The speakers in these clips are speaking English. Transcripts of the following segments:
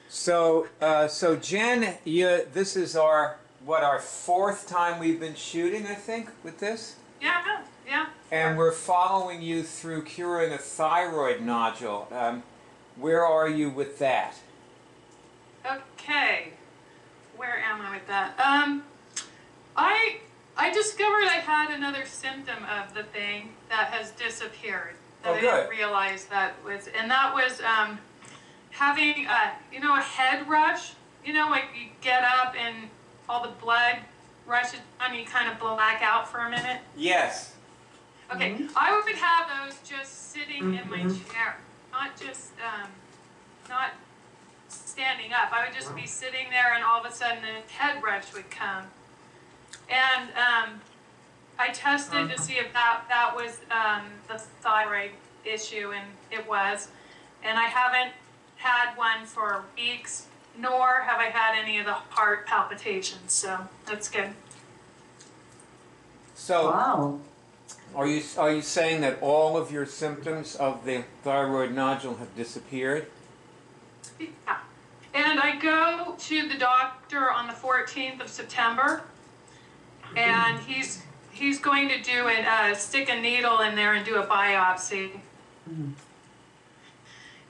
So Jen, this is our fourth time we've been shooting, I think, with this? Yeah, yeah. And we're following you through curing a thyroid nodule. Where are you with that? Okay. Where am I with that? I discovered I had another symptom of the thing that has disappeared. That I didn't realize that was, and that was having a head rush. You know, like you get up and all the blood rushes on you, kind of black out for a minute. Yes. Okay, I would have those just sitting in my chair, not just not standing up. I would just be sitting there, and all of a sudden the head rush would come. And I tested to see if that was the thyroid issue, and it was. And I haven't had one for weeks, nor have I had any of the heart palpitations, so that's good. So, wow. Are you saying that all of your symptoms of the thyroid nodule have disappeared? Yeah. And I go to the doctor on the 14th of September, and he's going to do it, stick a needle in there and do a biopsy.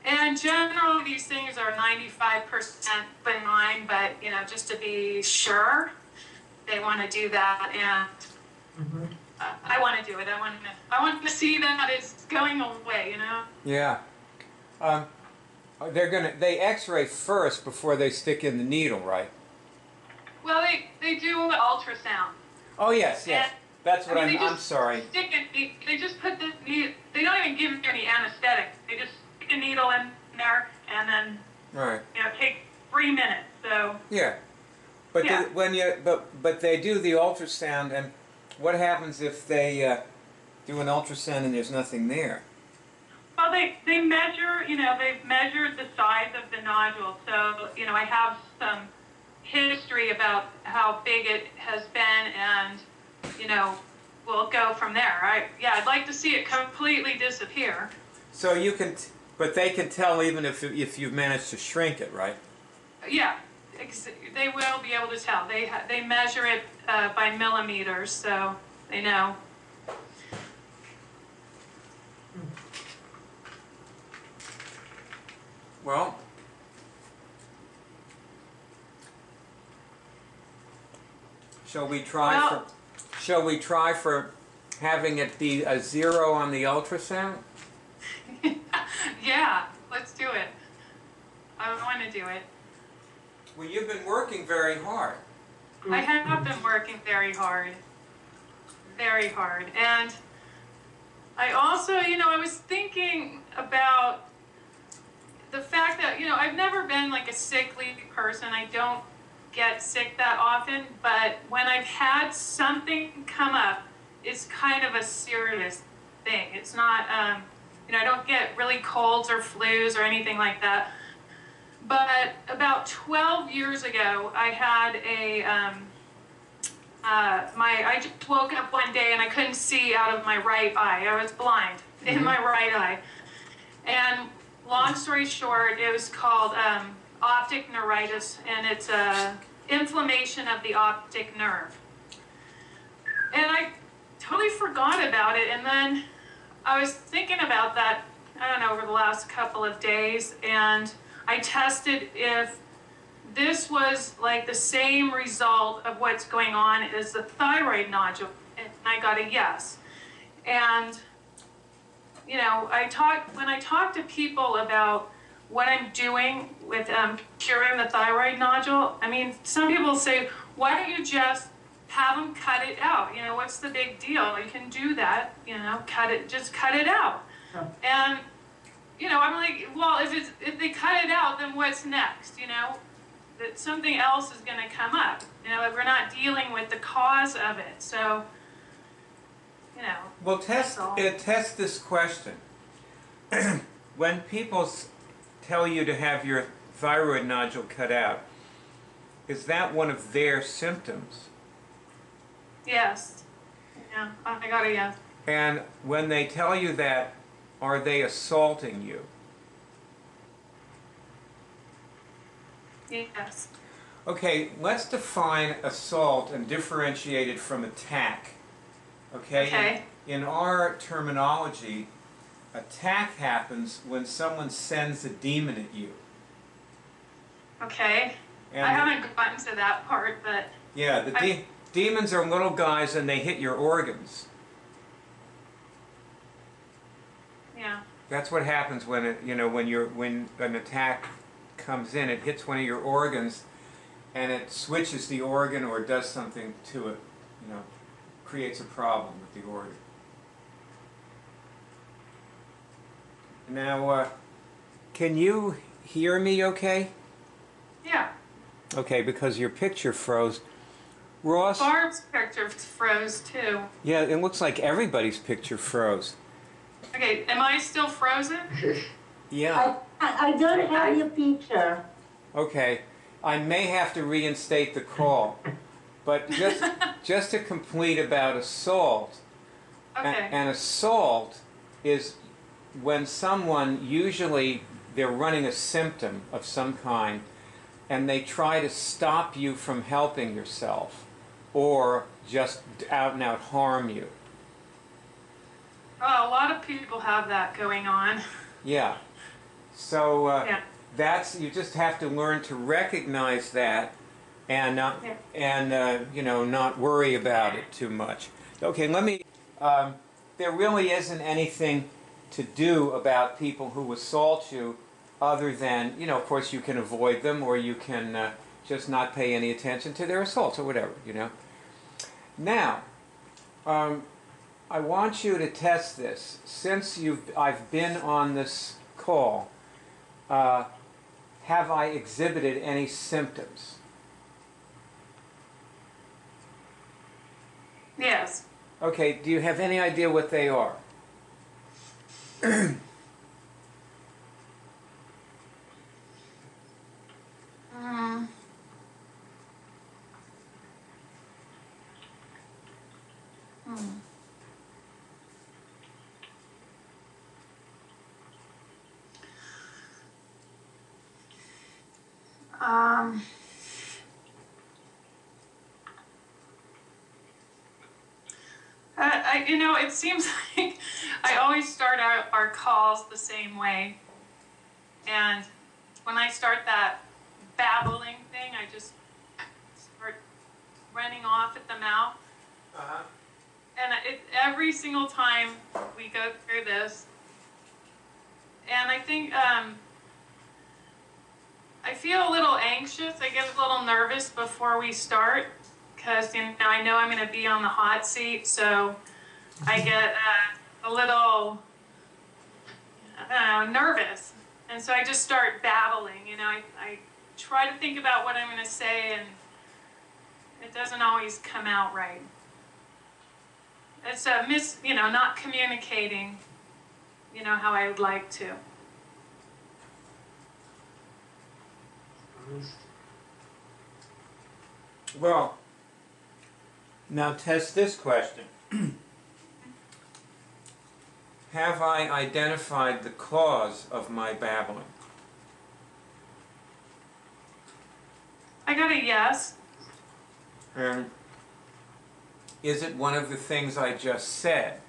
And generally these things are 95% benign, but just to be sure, they want to do that, and I want to do it. I want to see that it's going away, Yeah. They X-ray first before they stick in the needle, right? Well, they do an ultrasound. Oh yes, yes. That's what I'm sorry. They just put the needle. They don't even give you any anesthetic. They just stick a needle in there and then take 3 minutes. So yeah, but yeah. But they do the ultrasound, and what happens if they do an ultrasound and there's nothing there? Well, they measure. They've measured the size of the nodule. So I have some history about how big it has been, and we'll go from there. I'd like to see it completely disappear. So you can, but they can tell even if you've managed to shrink it, right? Yeah, they will be able to tell. They measure it by millimeters, so they know. Well, shall we try for having it be a 0 on the ultrasound? Yeah, let's do it. I want to do it. Well, you've been working very hard. I have been working very hard. Very hard. And I also, I was thinking about the fact that, I've never been like a sickly person. I don't get sick that often, but when I've had something come up, it's kind of a serious thing. It's not, I don't get really colds or flus or anything like that. But about 12 years ago, I had I just woke up one day and I couldn't see out of my right eye. I was blind in my right eye. And long story short, it was called optic neuritis, and it's inflammation of the optic nerve. And I totally forgot about it, and then I was thinking about that, I don't know, over the last couple of days, and I tested if this was like the same result of what's going on as the thyroid nodule, and I got a yes. And when I talk to people about what I'm doing with curing the thyroid nodule, I mean, some people say, why don't you just have them cut it out? What's the big deal? You can do that, just cut it out. Oh. And, I'm like, well, if they cut it out, then what's next, that something else is going to come up. We're not dealing with the cause of it, so, Well, test this question. When people tell you to have your thyroid nodule cut out, is that one of their symptoms? Yes. Yeah, I got a yes. And when they tell you that, are they assaulting you? Yes. Okay, let's define assault and differentiate it from attack. Okay? Okay. In our terminology, attack happens when someone sends a demon at you. Okay. And I haven't gotten to that part, but... yeah, the demons are little guys and they hit your organs. Yeah. That's what happens when it, when an attack comes in, it hits one of your organs and it switches the organ or does something to it, creates a problem with the organ. Now, can you hear me okay? Yeah. Okay, because your picture froze. Ross? Barb's picture froze too. Yeah, it looks like everybody's picture froze. Okay, am I still frozen? Yeah. I don't have your picture. Okay, I may have to reinstate the call, but just to complete about assault. Okay. An assault is when someone, usually they're running a symptom of some kind, and they try to stop you from helping yourself, or just out and out harm you. Oh, a lot of people have that going on. Yeah. So Yeah. you just have to learn to recognize that, and not not worry about it too much. Okay, let me. There really isn't anything to do about people who assault you, other than of course you can avoid them, or you can just not pay any attention to their assaults or whatever. Now, I want you to test this. Since I've been on this call, have I exhibited any symptoms? Yes. Okay, do you have any idea what they are? It seems like I always start our calls the same way. And when I start that babbling thing, I just start running off at the mouth. Uh-huh. And every single time we go through this, and I think I feel a little anxious. I get a little nervous before we start because I know I'm going to be on the hot seat, so I get a little nervous, and so I just start babbling. I try to think about what I'm going to say, and it doesn't always come out right. It's not communicating, how I would like to. Well, now test this question. Have I identified the cause of my babbling? I got a yes. And is it one of the things I just said?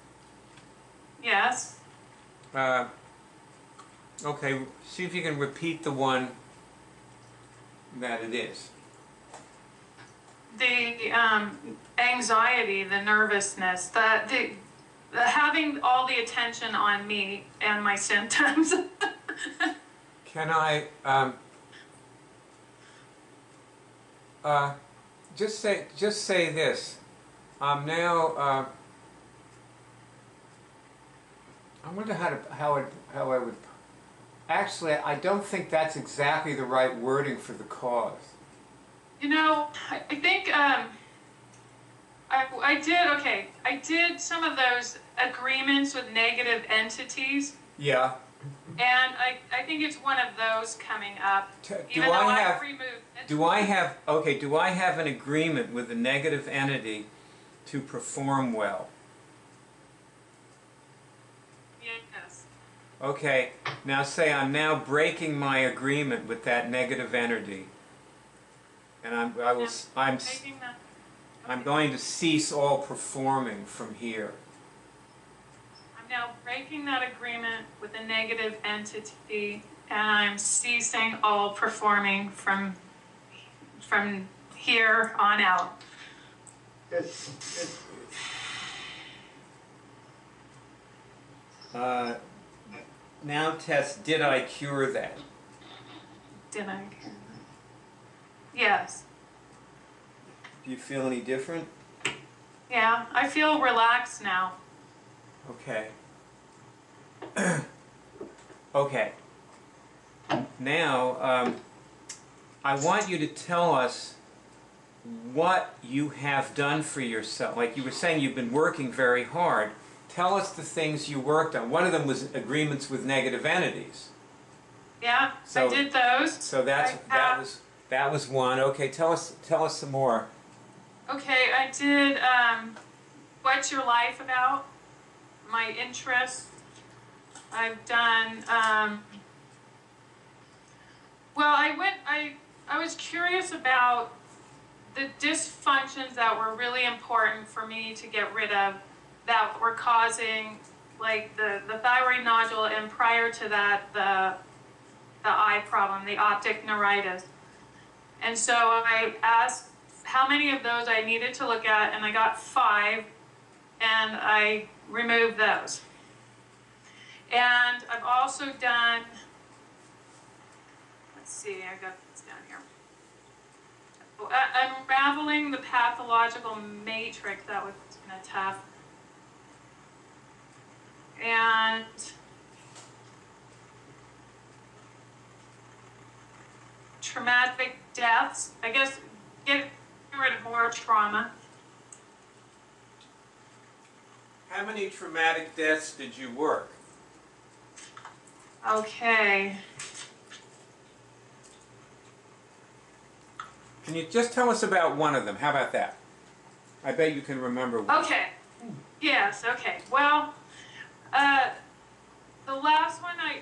Yes. Okay, see if you can repeat the one that it is. The anxiety, the nervousness, the having all the attention on me and my symptoms. Can I just say this? I'm now. I wonder how I would. Actually, I don't think that's exactly the right wording for the cause. I think I did some of those agreements with negative entities. Yeah. And I think it's one of those coming up. Do I have an agreement with a negative entity to perform well? Yes. Okay, now say I'm now breaking my agreement with that negative entity. And Yeah. Making that. I'm going to cease all performing from here. I'm now breaking that agreement with a negative entity, and I'm ceasing all performing from here on out. Good. Now test, did I cure that? Did I? Yes. Do you feel any different? Yeah, I feel relaxed now. Okay. Okay. Now, I want you to tell us what you have done for yourself. Like you were saying, you've been working very hard. Tell us the things you worked on. One of them was agreements with negative entities. Yeah, So, I did those. So that was one. Okay, tell us some more. Okay, I did What's Your Life About? My interests. I've done, well, I was curious about the dysfunctions that were really important for me to get rid of that were causing, like, the thyroid nodule, and prior to that, the eye problem, the optic neuritis. And so I asked how many of those I needed to look at, and I got 5, and I removed those. And I've also done, let's see, I got this down here. Unraveling the pathological matrix, that was kind of tough. And traumatic deaths, I guess, get rid of more trauma. How many traumatic deaths did you work? Okay. Can you just tell us about one of them? How about that? I bet you can remember one. Okay. Yes, okay. Well, the last one, I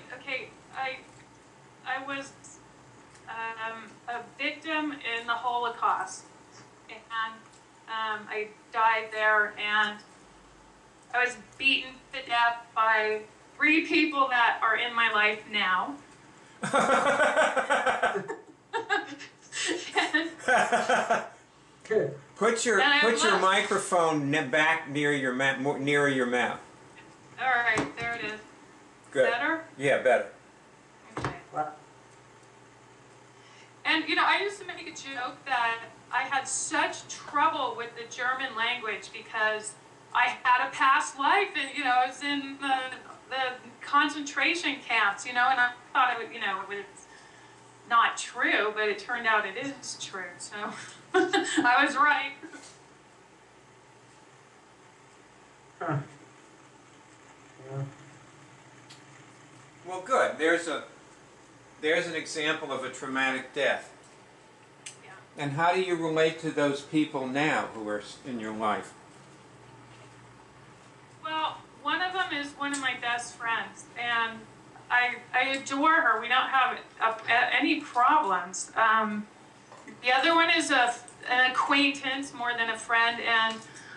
was a victim in the Holocaust, and I died there, and I was beaten to death by 3 people that are in my life now. Put your microphone back near your mouth. All right, there it is. Good. Better? Yeah, better. Okay. And you know, I used to make a joke that I had such trouble with the German language because I had a past life, and you know, I was in the concentration camps, you know, and I thought it would, you know, it was not true, but it turned out it is true. So I was right. Huh. Yeah. Well, good. There's an example of a traumatic death. Yeah. And how do you relate to those people now who are in your life? Well, one of them is one of my best friends, and I adore her. We don't have any problems. The other one is an acquaintance more than a friend, and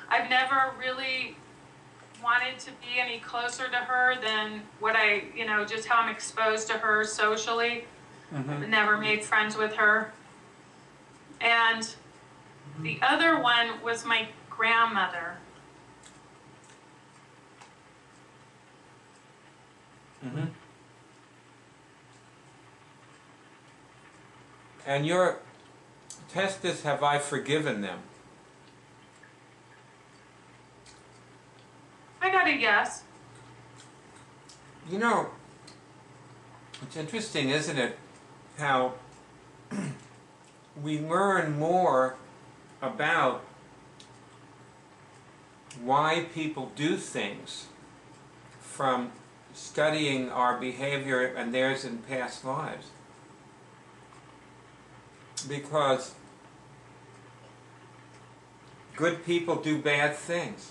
I've never really wanted to be any closer to her than what you know, just how I'm exposed to her socially. I've never made friends with her. And the other one was my grandmother. And your test is, have I forgiven them? I got a yes. You know, it's interesting, isn't it, how we learn more about why people do things from studying our behavior and theirs in past lives. Because good people do bad things.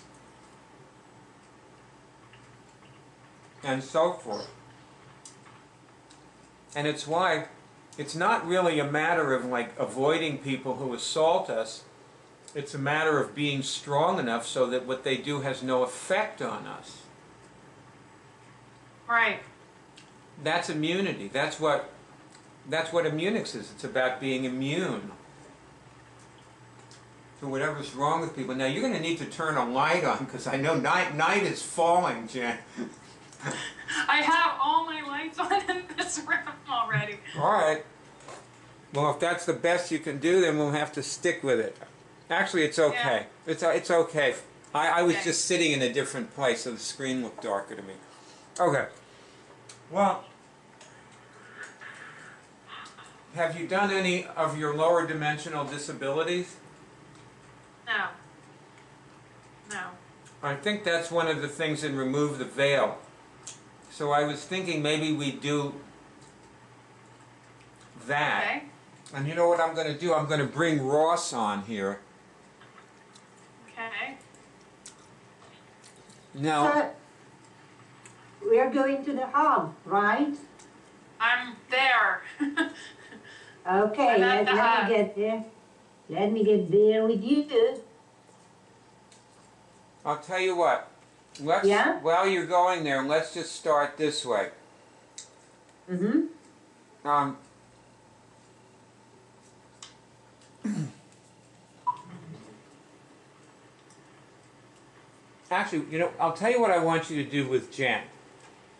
And so forth. And it's why it's not really a matter of like avoiding people who assault us. It's a matter of being strong enough so that what they do has no effect on us. Right. That's immunity. That's what Immunics is. It's about being immune to whatever's wrong with people. Now you're going to need to turn a light on because I know night is falling, Jen. I have all my lights on in this room already. All right. Well, if that's the best you can do, then we'll have to stick with it. Actually, it's okay. Yeah. It's okay. I was just sitting in a different place, so the screen looked darker to me. Okay. Well, have you done any of your lower dimensional disabilities? No. No. I think that's one of the things in Remove the Veil. So I was thinking maybe we do that. Okay. And you know what I'm going to do? I'm going to bring Ross on here. Okay. Now, So, we're going to the hub, right? I'm there. Okay, I'm at the hub. let me get there. Let me get there with you. I'll tell you what. Let's, Yeah? while you're going there, let's just start this way. Mm-hmm. Actually, you know, I'll tell you what I want you to do with Jen.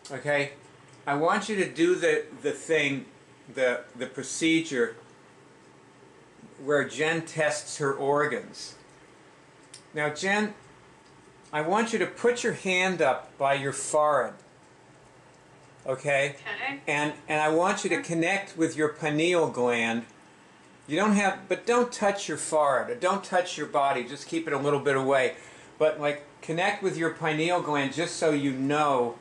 Okay? I want you to do the thing, the procedure where Jen tests her organs. Now, Jen, I want you to put your hand up by your forehead. Okay? Okay. And I want you to connect with your pineal gland. You don't have, but don't touch your forehead. Don't touch your body. Just keep it a little bit away. But like connect with your pineal gland just so you know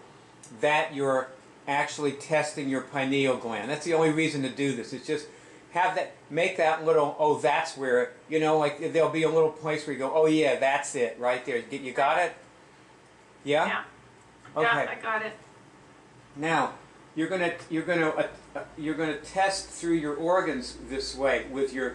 that you're actually testing your pineal gland. That's the only reason to do this. It's just have that, make that little, oh, that's where, you know, like there'll be a little place where you go, oh yeah, that's it, right there. You got it? Yeah? Yeah. Okay. Yeah, I got it. Now, you're gonna test through your organs this way with your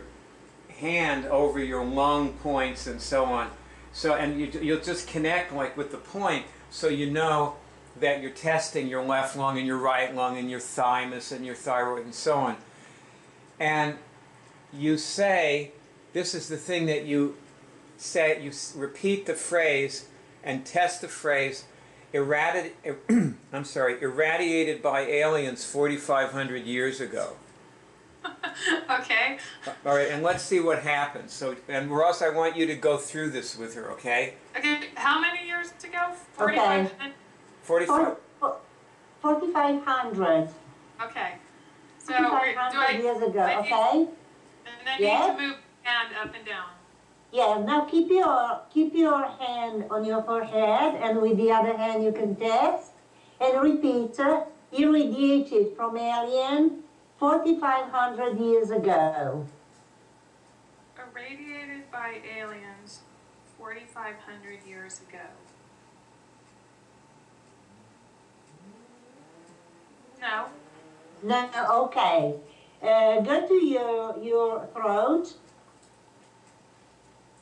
hand over your lung points and so on. So, and you'll just connect like with the point, so you know that you're testing your left lung and your right lung and your thymus and your thyroid and so on. And you say, this is the thing that you say, you repeat the phrase and test the phrase, irradiated by aliens 4,500 years ago. Okay. All right, and let's see what happens. So, and Ross, I want you to go through this with her, okay? Okay. How many years ago? Okay. 45. 4,500. Okay. So 4,500 years ago, okay? And then you Yeah? need to move hand up and down. Yeah, now keep your hand on your forehead, and with the other hand you can test, and repeat, irradiated from alien 4,500 years ago. Irradiated by aliens 4,500 years ago. No. No, okay. Go to your throat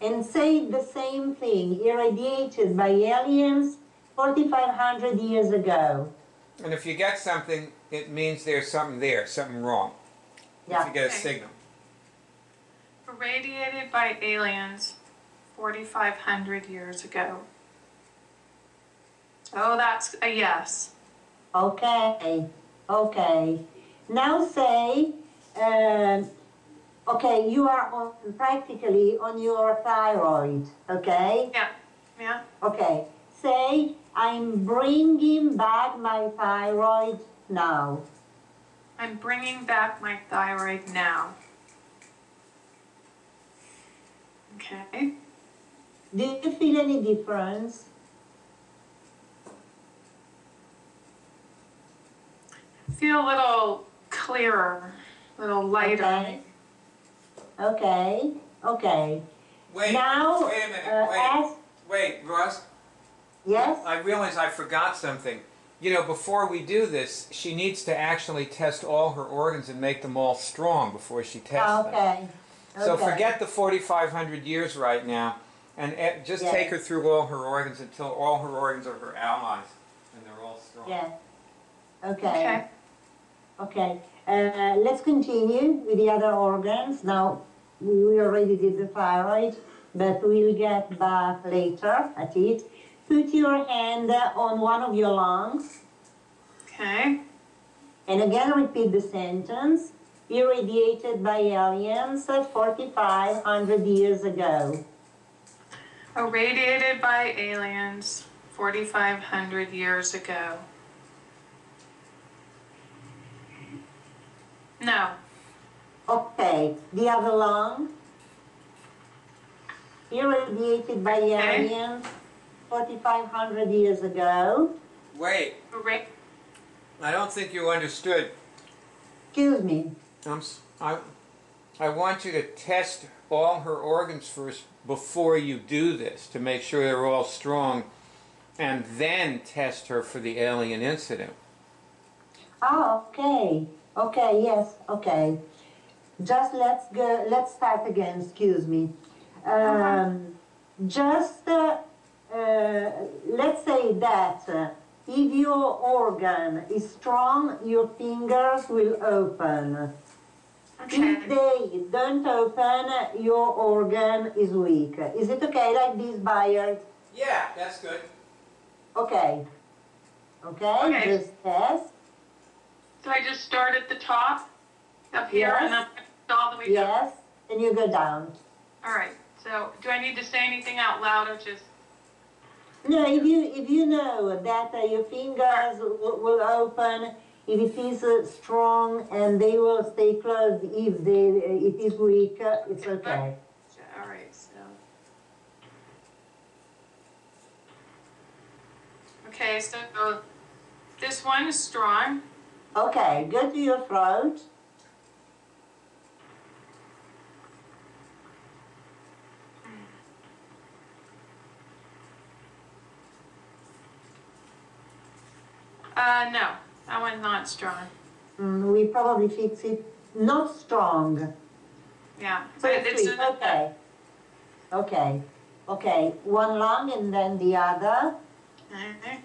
and say the same thing, irradiated by aliens 4,500 years ago. And if you get something, it means there's something there, something wrong. Yeah. If you get a Okay. signal. Irradiated by aliens 4,500 years ago. Oh, that's a yes. Okay, okay. Now say, okay, you are practically on your thyroid, okay? Yeah. Yeah. Okay, say, I'm bringing back my thyroid now. I'm bringing back my thyroid now. Okay. Do you feel any difference? Feel a little clearer, a little lighter. Okay. Okay, okay. Wait, Now, wait a minute, wait, Ross. yes? I realize I forgot something. you know, before we do this, she needs to actually test all her organs and make them all strong before she tests them. Okay. So Okay. forget the 4,500 years right now, and just take her through all her organs until all her organs are her allies, and they're all strong. Yeah. Okay. Okay. Let's continue with the other organs. Now, we already did the thyroid, but we'll get back later at it. Put your hand on one of your lungs. Okay. And again, repeat the sentence. Irradiated by aliens 4,500 years ago. Irradiated by aliens 4,500 years ago. No. Okay, the other lung. Irradiated by aliens 4,500 years ago. Wait, I don't think you understood. Excuse me. I want you to test all her organs first before you do this to make sure they're all strong, and then test her for the alien incident. Oh, okay. Okay, yes, okay. Just let's start again, excuse me. Just, let's say that if your organ is strong, your fingers will open. Okay. If they don't open, your organ is weak. Is it okay like this, Bayard? Yeah, that's good. Okay. Okay, Okay. just test. So I just start at the top, up here, Yes. and then all the way down. Yes, and you go down. All right. So do I need to say anything out loud or just? No, if you know that your fingers will open, if it is strong, and they will stay closed if it is weak, it's okay. All right. So. Okay. So this one is strong. Okay, go to your throat. No, that one's not strong. We probably fix it. Not strong. Yeah. So it's weak. Okay. Okay. Okay. One lung and then the other. Okay.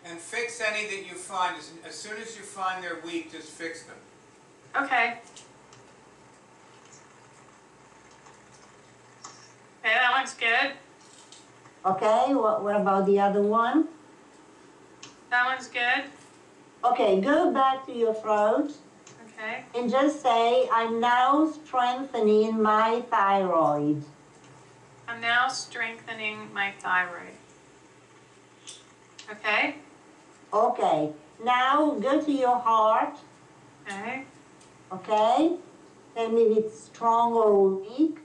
And fix any that you find. As soon as you find they're weak, just fix them. Okay. Okay, that one's good. Okay. What about the other one? That one's good. Okay. Go back to your throat. Okay. And just say, I'm now strengthening my thyroid. I'm now strengthening my thyroid. Okay. Okay. Now go to your heart. Okay. Okay. Tell me if it's strong or weak.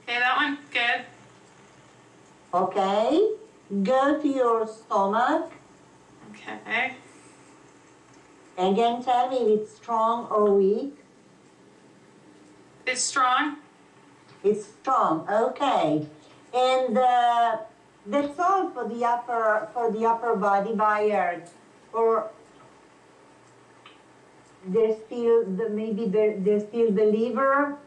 Okay, that one's good. Okay. Go to your stomach. Okay. Again, tell me if it's strong or weak. It's strong. It's strong. Okay. And that's all for the upper body, Bayard. Or there's still there's still the liver.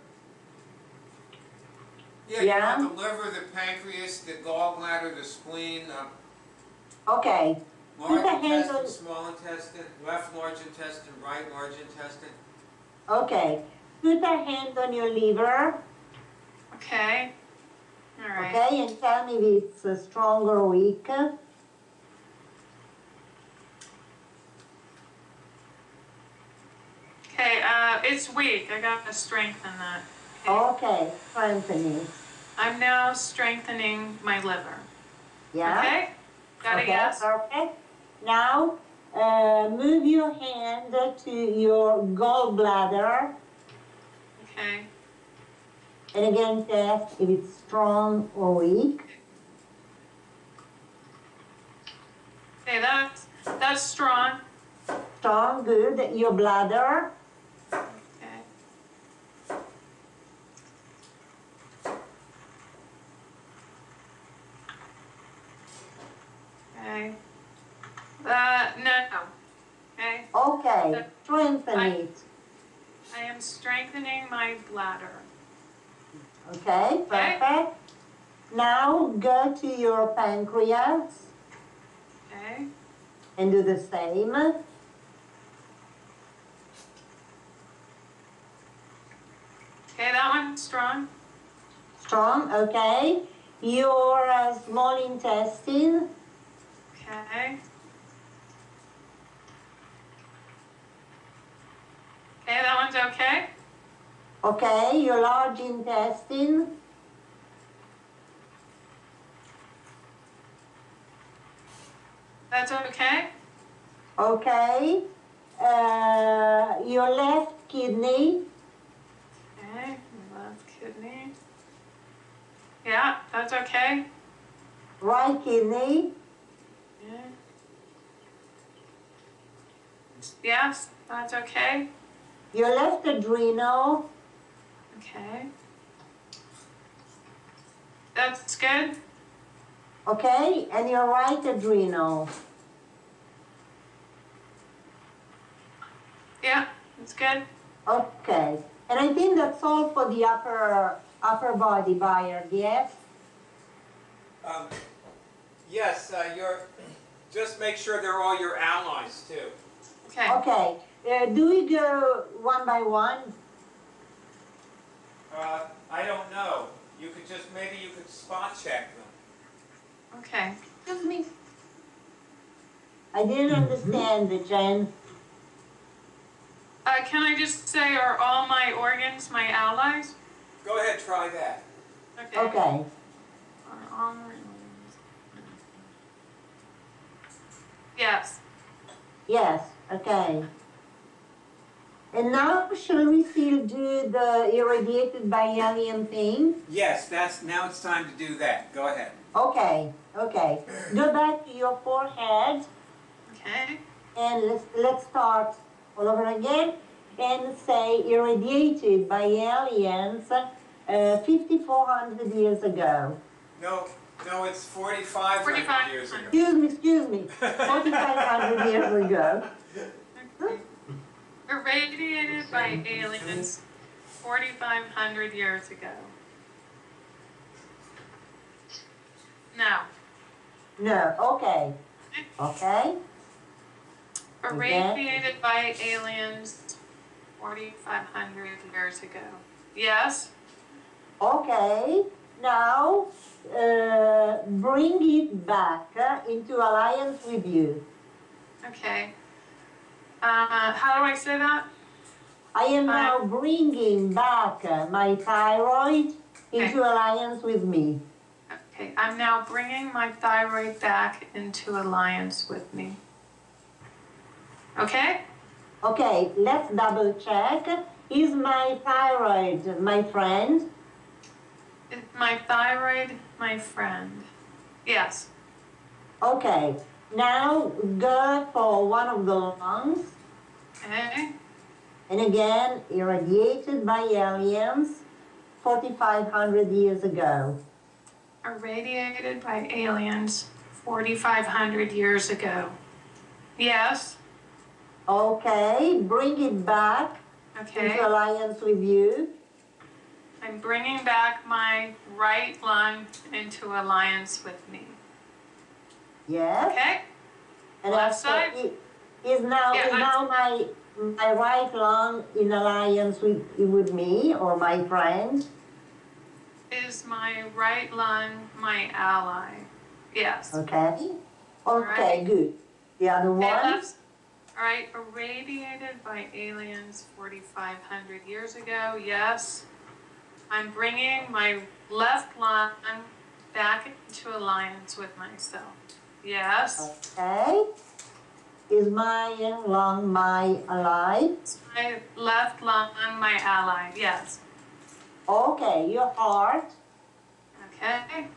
Yeah, Yeah. you have the liver, the pancreas, the gallbladder, the spleen, Okay. large Put a hand intestine, on- small intestine, left large intestine, right large intestine. Okay. Put a hand on your liver. Okay. All right. Okay, and tell me if it's strong or weak. Okay, it's weak. I got to strengthen that. Okay, strengthen it. I'm now strengthening my liver. Yeah? Okay? Got a Okay, yes? perfect. Now, move your hand to your gallbladder. Okay. And again, test if it's strong or weak. Okay, that's strong. Strong, good. Your bladder. Okay. No. Okay. Okay, strengthen it. I am strengthening my bladder. Okay, perfect. Now go to your pancreas Okay. and do the same. Okay, that one's strong. Strong, okay. Your small intestine. Okay. Okay, that one's okay. Okay, your large intestine. That's okay. Okay. Your left kidney. Okay, left kidney. Yeah, that's okay. Right kidney. Yeah. Yes, that's okay. Your left adrenal. Okay. That's good. Okay, and your right adrenal. Yeah, that's good. Okay. And I think that's all for the upper body, Bayard, yes? Yes, just make sure they're all your allies too. Okay. Okay. Do we go one by one? I don't know. Maybe you could spot check them. Okay. Excuse me. I didn't understand it, Jen. Can I just say, are all my organs my allies? Go ahead, try that. Okay. Okay. Are all my organs? Yes. Yes, okay. And now shall we still do the irradiated by alien thing? Yes, now it's time to do that. Go ahead. Okay, okay. Go back to your forehead Okay. and let's start all over again and say irradiated by aliens 5,400 years ago. No, it's 4,500 years ago. Excuse me, 4,500 years ago. Okay. Irradiated by aliens 4,500 years ago. No. No, okay. Okay. Irradiated by aliens 4,500 years ago. Yes. Okay. Now, bring it back into alliance with you. Okay. How do I say that? I am now bringing back my thyroid into alliance with me. Okay, I'm now bringing my thyroid back into alliance with me. Okay? Okay, let's double check. Is my thyroid my friend? Is my thyroid my friend? Yes. Okay, now go for one of the lungs. Okay. And again, irradiated by aliens 4,500 years ago. Irradiated by aliens 4,500 years ago. Yes. Okay, bring it back Okay. into alliance with you. I'm bringing back my right lung into alliance with me. Yes. Okay? And Left after side? is now Yeah, my right lung in alliance with me or my friend? Is my right lung my ally? Yes. Okay. Okay, Right. good. The other Okay, one? left. All right, irradiated by aliens 4,500 years ago. Yes. I'm bringing my left lung back into alliance with myself. Yes. Okay. Is my lung my ally? Is my left lung my ally? Yes. Okay, your heart, Okay.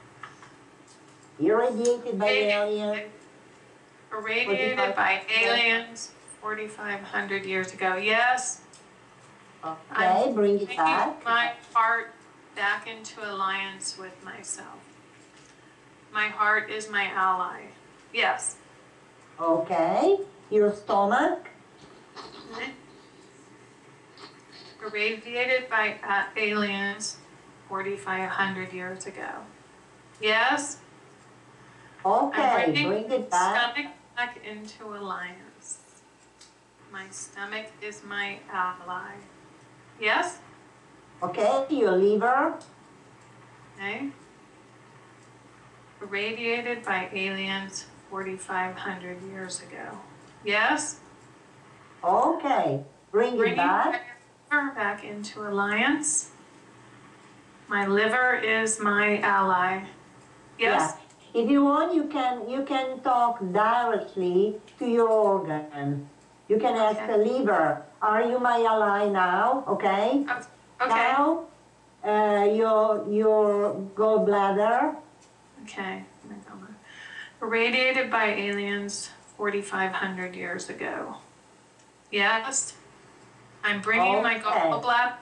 irradiated by aliens. Irradiated by aliens 4,500 years ago. Yes. Okay, bring it Bringing back. my heart back into alliance with myself. My heart is my ally. Yes. Okay. Your stomach? Irradiated by aliens 4,500 years ago. Yes? I'm Okay, bringing bring it back. stomach back into alliance. My stomach is my ally. Yes? Okay, your liver? Okay. Irradiated by aliens 4,500 years ago. Yes? Okay, bring it Bringing back. my liver back into alliance. My liver is my ally. Yes? Yeah. If you want, you can talk directly to your organ. You can ask the liver, are you my ally now? Okay? Okay. Now, your gallbladder. Okay. Irradiated by aliens 4,500 years ago. Yes? I'm bringing my gallbladder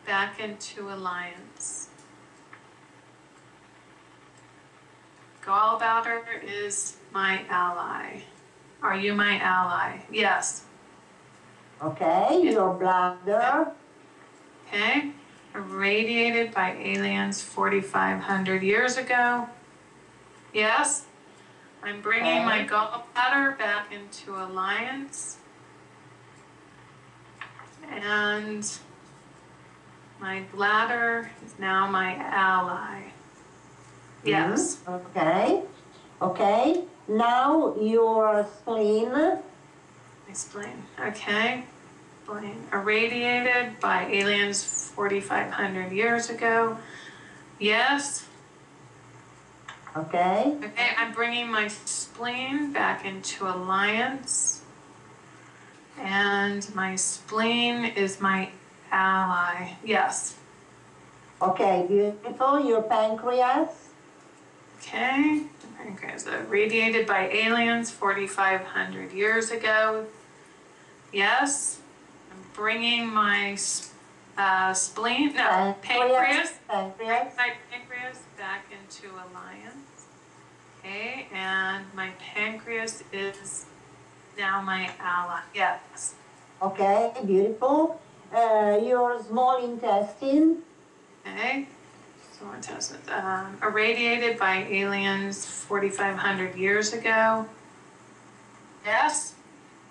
back into alliance. Gallbladder is my ally. Are you my ally? Yes. Okay, your bladder. Okay. Irradiated by aliens 4,500 years ago. Yes. I'm bringing my gallbladder back into alliance. And my bladder is now my ally. Yes. Okay. Okay. Now your spleen. Explain. Okay. Spleen. Irradiated by aliens 4,500 years ago. Yes. Okay. Okay, I'm bringing my spleen back into alliance. And my spleen is my ally. Yes. Okay, beautiful. Your pancreas. Okay. The pancreas irradiated by aliens 4,500 years ago. Yes. I'm bringing my spleen, no, pancreas. Pancreas. My pancreas back into alliance. Okay, and my pancreas is now my ally. Yes. Okay, beautiful. Your small intestine. Okay. So intestines. Irradiated by aliens 4,500 years ago. Yes.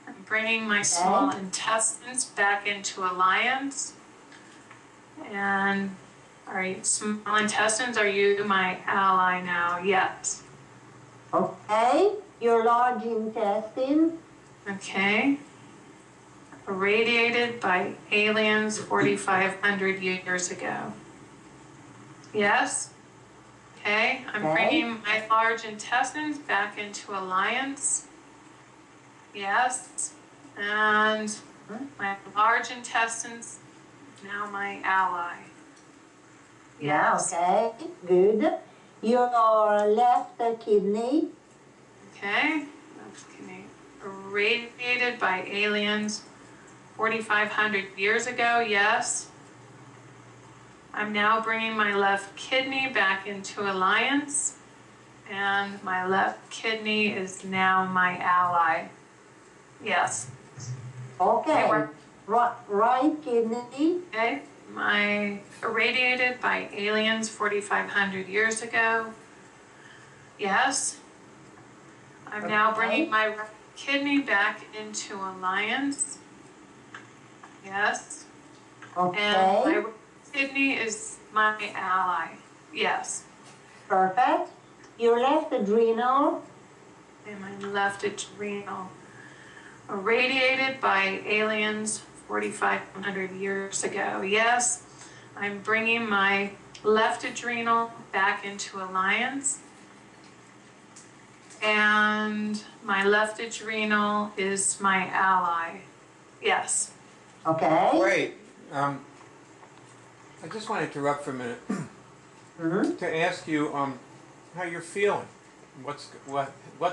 I'm bringing my small intestines back into alliance. And small intestines, are you my ally now? Yes. Okay. Your large intestine. Okay. Irradiated by aliens 4,500 years ago. Yes. Okay. I'm bringing my large intestines back into alliance. Yes. And my large intestines now my ally. Yes. Yeah, okay, good. Your left kidney. Okay. Left kidney. Irradiated by aliens 4,500 years ago. Yes. I'm now bringing my left kidney back into alliance. And my left kidney is now my ally. Yes. Okay. Right kidney. Okay. My irradiated by aliens 4,500 years ago. Yes. I'm now bringing my right kidney back into alliance. Yes. Okay. And my right kidney is my ally. Yes. Perfect. Your left adrenal. And my left adrenal. Irradiated by aliens 4,500 years ago. Yes, I'm bringing my left adrenal back into alliance. And my left adrenal is my ally. Yes. Okay. Wait, I just want to interrupt for a minute to ask you how you're feeling. What's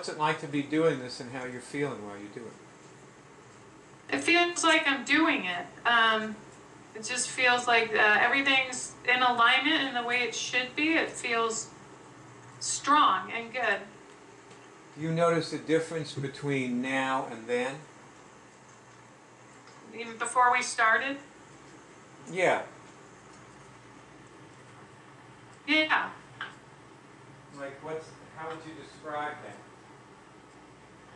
it like to be doing this, and how you're feeling while you do it? It feels like I'm doing it. It just feels like everything's in alignment in the way it should be. It feels strong and good. Do you notice a difference between now and then? Even before we started? Yeah. Yeah. Like how would you describe that?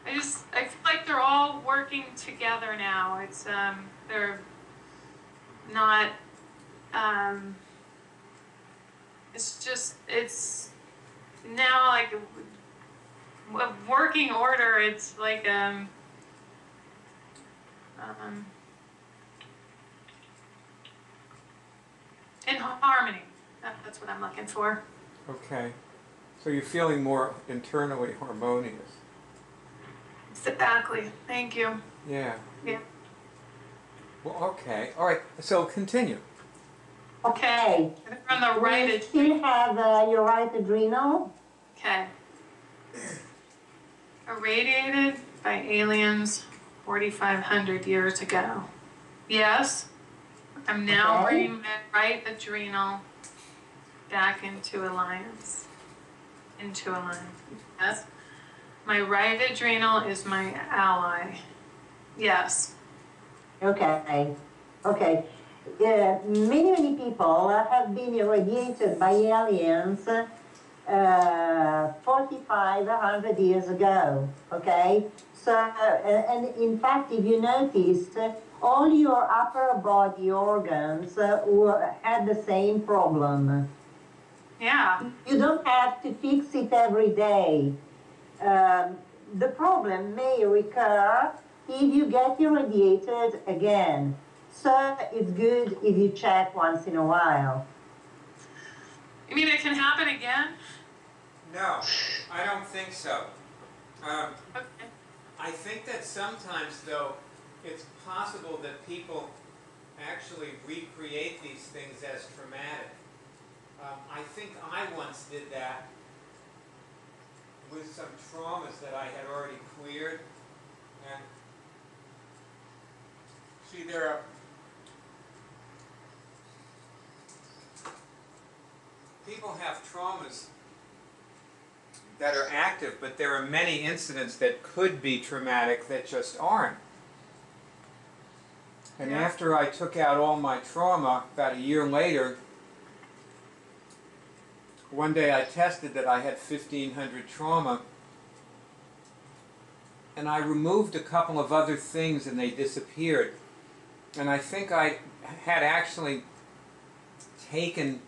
I feel like they're all working together now. It's, they're not, it's now like a working order. It's like, in harmony. That's what I'm looking for. Okay. So you're feeling more internally harmonious. Exactly. Thank you. Yeah. Yeah. Well, okay. All right. So continue. Okay. From the We right. still have your right adrenal. Okay. Irradiated by aliens 4,500 years ago. Yes. I'm now Okay. bringing my right adrenal back into alliance. Yes. My right adrenal is my ally. Yes. Okay. Okay. Many people have been irradiated by aliens 4,500 years ago. Okay. So, and in fact, if you noticed, all your upper body organs had the same problem. Yeah. You don't have to fix it every day. The problem may recur if you get irradiated again. So it's good if you check once in a while. You mean it can happen again? No, I don't think so. Okay. I think that sometimes, though, it's possible that people actually recreate these things as traumatic. I think I once did that with some traumas that I had already cleared. And see, there are people have traumas that are active, but there are many incidents that could be traumatic that just aren't. And Yeah. after I took out all my trauma, about a year later, one day I tested that I had 1,500 trauma, and I removed a couple of other things and they disappeared. And I think I had actually taken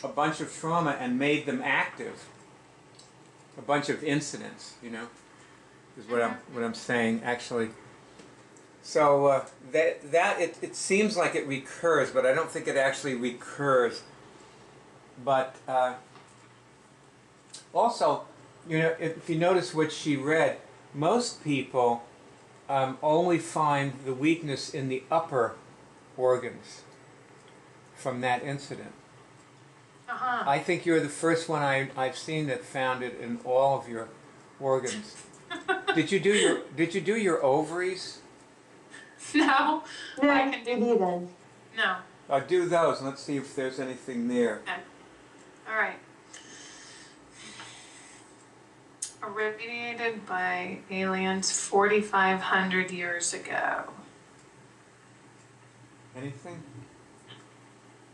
a bunch of trauma and made them active. A bunch of incidents, you know, is what I'm saying actually. So it seems like it recurs, but I don't think it actually recurs. But also, you know, if you notice what she read, most people only find the weakness in the upper organs from that incident. Uh-huh. I think you're the first one I've seen that found it in all of your organs. Did you do your ovaries? No. No, I you can do. didn't. No. Do those. Let's see if there's anything there. Okay. All right. Irradiated by aliens 4,500 years ago. Anything?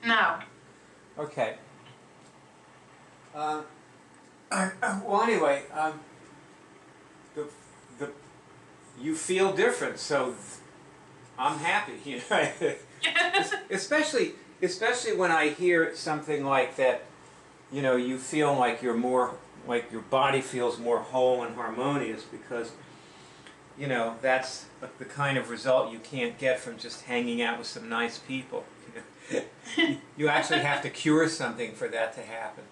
No. Okay. Well, anyway, you feel different, so I'm happy. You know, especially when I hear something like that. You know, you feel like you're more, like your body feels more whole and harmonious, because, you know, that's the kind of result you can't get from just hanging out with some nice people. You actually have to cure something for that to happen.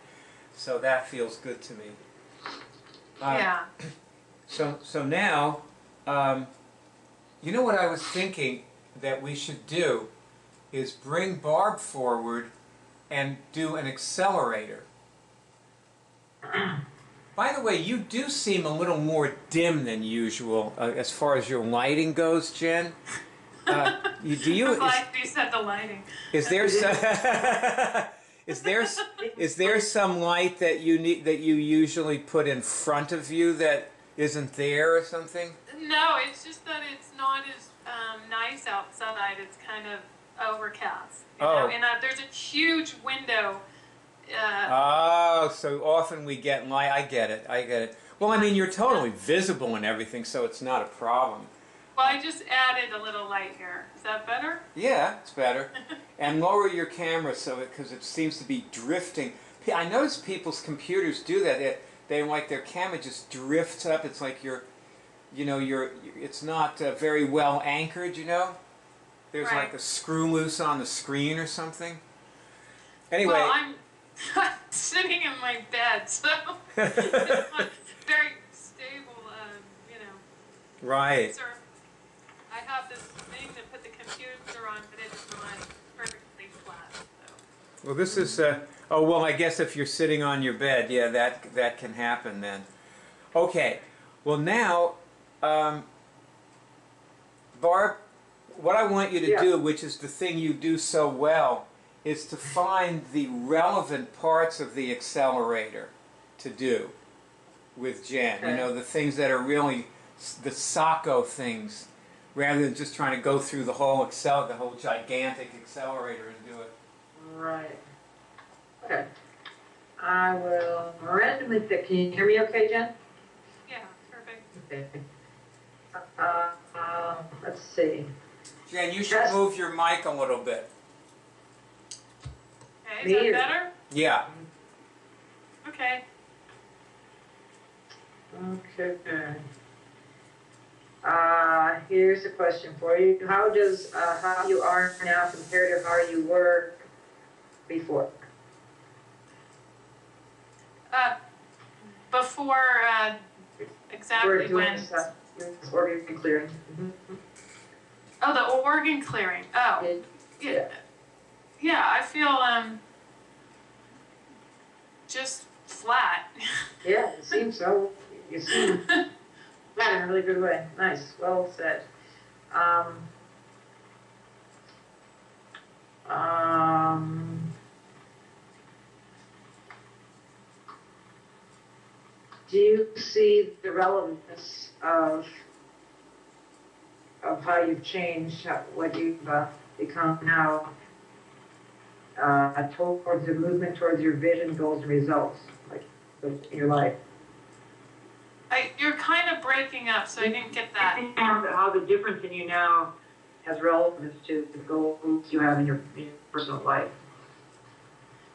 So that feels good to me. Yeah. So now, you know what I was thinking that we should do is bring Barb forward and do an accelerator. By the way, you do seem a little more dim than usual as far as your lighting goes, Jen. Do you? I'm glad you said the lighting. Is there some, is there some light that you need that you usually put in front of you that isn't there or something? No, it's just that it's not as nice outside. It's kind of overcast. You know? And there's a huge window. Oh, so often we get light. I get it. Well, I mean, you're totally visible and everything, so it's not a problem. Well, I just added a little light here. Is that better? Yeah, it's better. And lower your camera because it seems to be drifting. I notice people's computers do that. They like their camera just drifts up. It's like it's not very well anchored. There's Right. like a screw loose on the screen or something. Anyway. Well, I'm sitting in my bed, so it's not very stable. Right. I have this thing to put the computer on, but it's not perfectly flat. So. Well, this is. Well, I guess if you're sitting on your bed, yeah, that can happen then. Okay. Well, now, Barb, what I want you to do, which is the thing you do so well, is to find the relevant parts of the accelerator to do with Jen. Okay. The things that are really the Sacco things, rather than just trying to go through the whole gigantic accelerator and do it. Right. Okay. I will randomly pick. Can you hear me okay, Jen? Yeah, perfect. Okay. Let's see. Jen, you should move your mic a little bit. Okay, is that better? Yeah. Okay. Okay. Here's a question for you. How does how you are now compare to how you were before? Before exactly when? Organ clearing. Mm-hmm. Oh, the organ clearing. Oh, yeah. Yeah, I feel just flat. Yeah, it seems so. You seem flat in a really good way. Nice, well said. Do you see the relevance of how you've changed, what you've become now towards the movement towards your vision, goals, and results, like in your life? You're kind of breaking up, so I didn't get that. How the difference in you now has relevance to the goals you have in your personal life.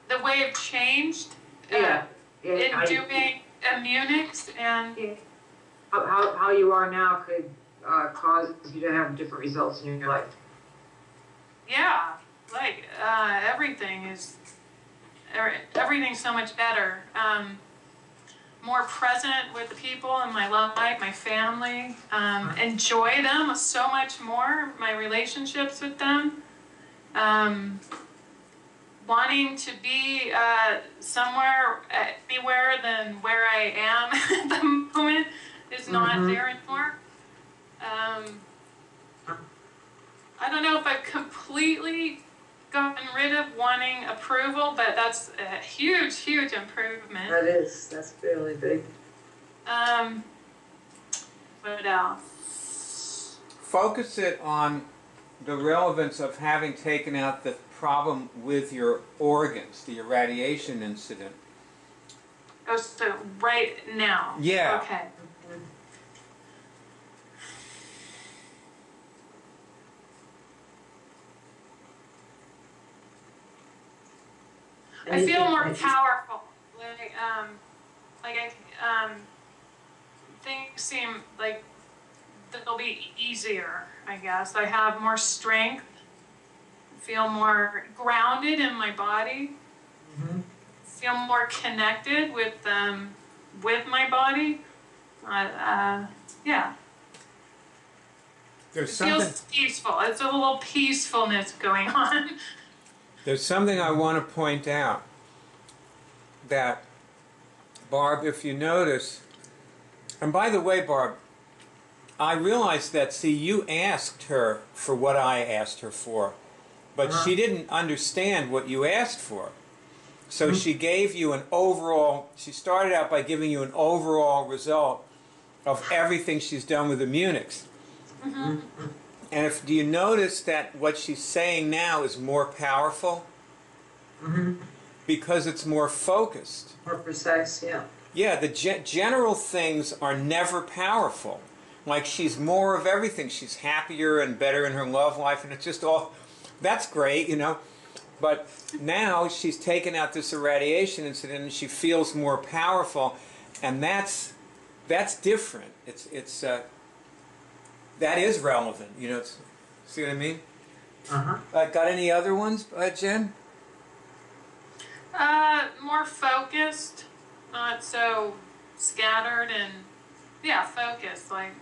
The way I've changed In doing Immunics and how you are now could cause you to have different results in your life. yeah, like everything's so much better. More present with the people in my life, my family, enjoy them so much more, my relationships with them, wanting to be somewhere, anywhere than where I am at the moment is not there anymore. I don't know if I've completely gotten rid of wanting approval, but that's a huge, huge improvement. That's fairly big. What else? Focus it on the relevance of having taken out the problem with your organs, the irradiation incident. Oh, so right now. Yeah. Okay. I feel more powerful. Things seem like they'll be easier, I guess. I have more strength, feel more grounded in my body, feel more connected with my body. Yeah. There's It something. feels peaceful. It's a little peacefulness going on. There's something I want to point out. That, Barb, if you notice, and by the way, Barb, I realized that, see, you asked her for what I asked her for, but she didn't understand what you asked for. So she gave you an overall, she started out by giving you an overall result of everything she's done with Immunics. Mm-hmm. And do you notice that what she's saying now is more powerful? Mm-hmm. Because it's more focused. More precise, yeah. Yeah, the general things are never powerful. Like she's more of everything. She's happier and better in her love life, and it's just all, that's great, you know. But now she's taken out this irradiation incident and she feels more powerful, and that's different. That is relevant, you know. See what I mean? Got any other ones, Jen? More focused, not so scattered, and yeah, focused. Like,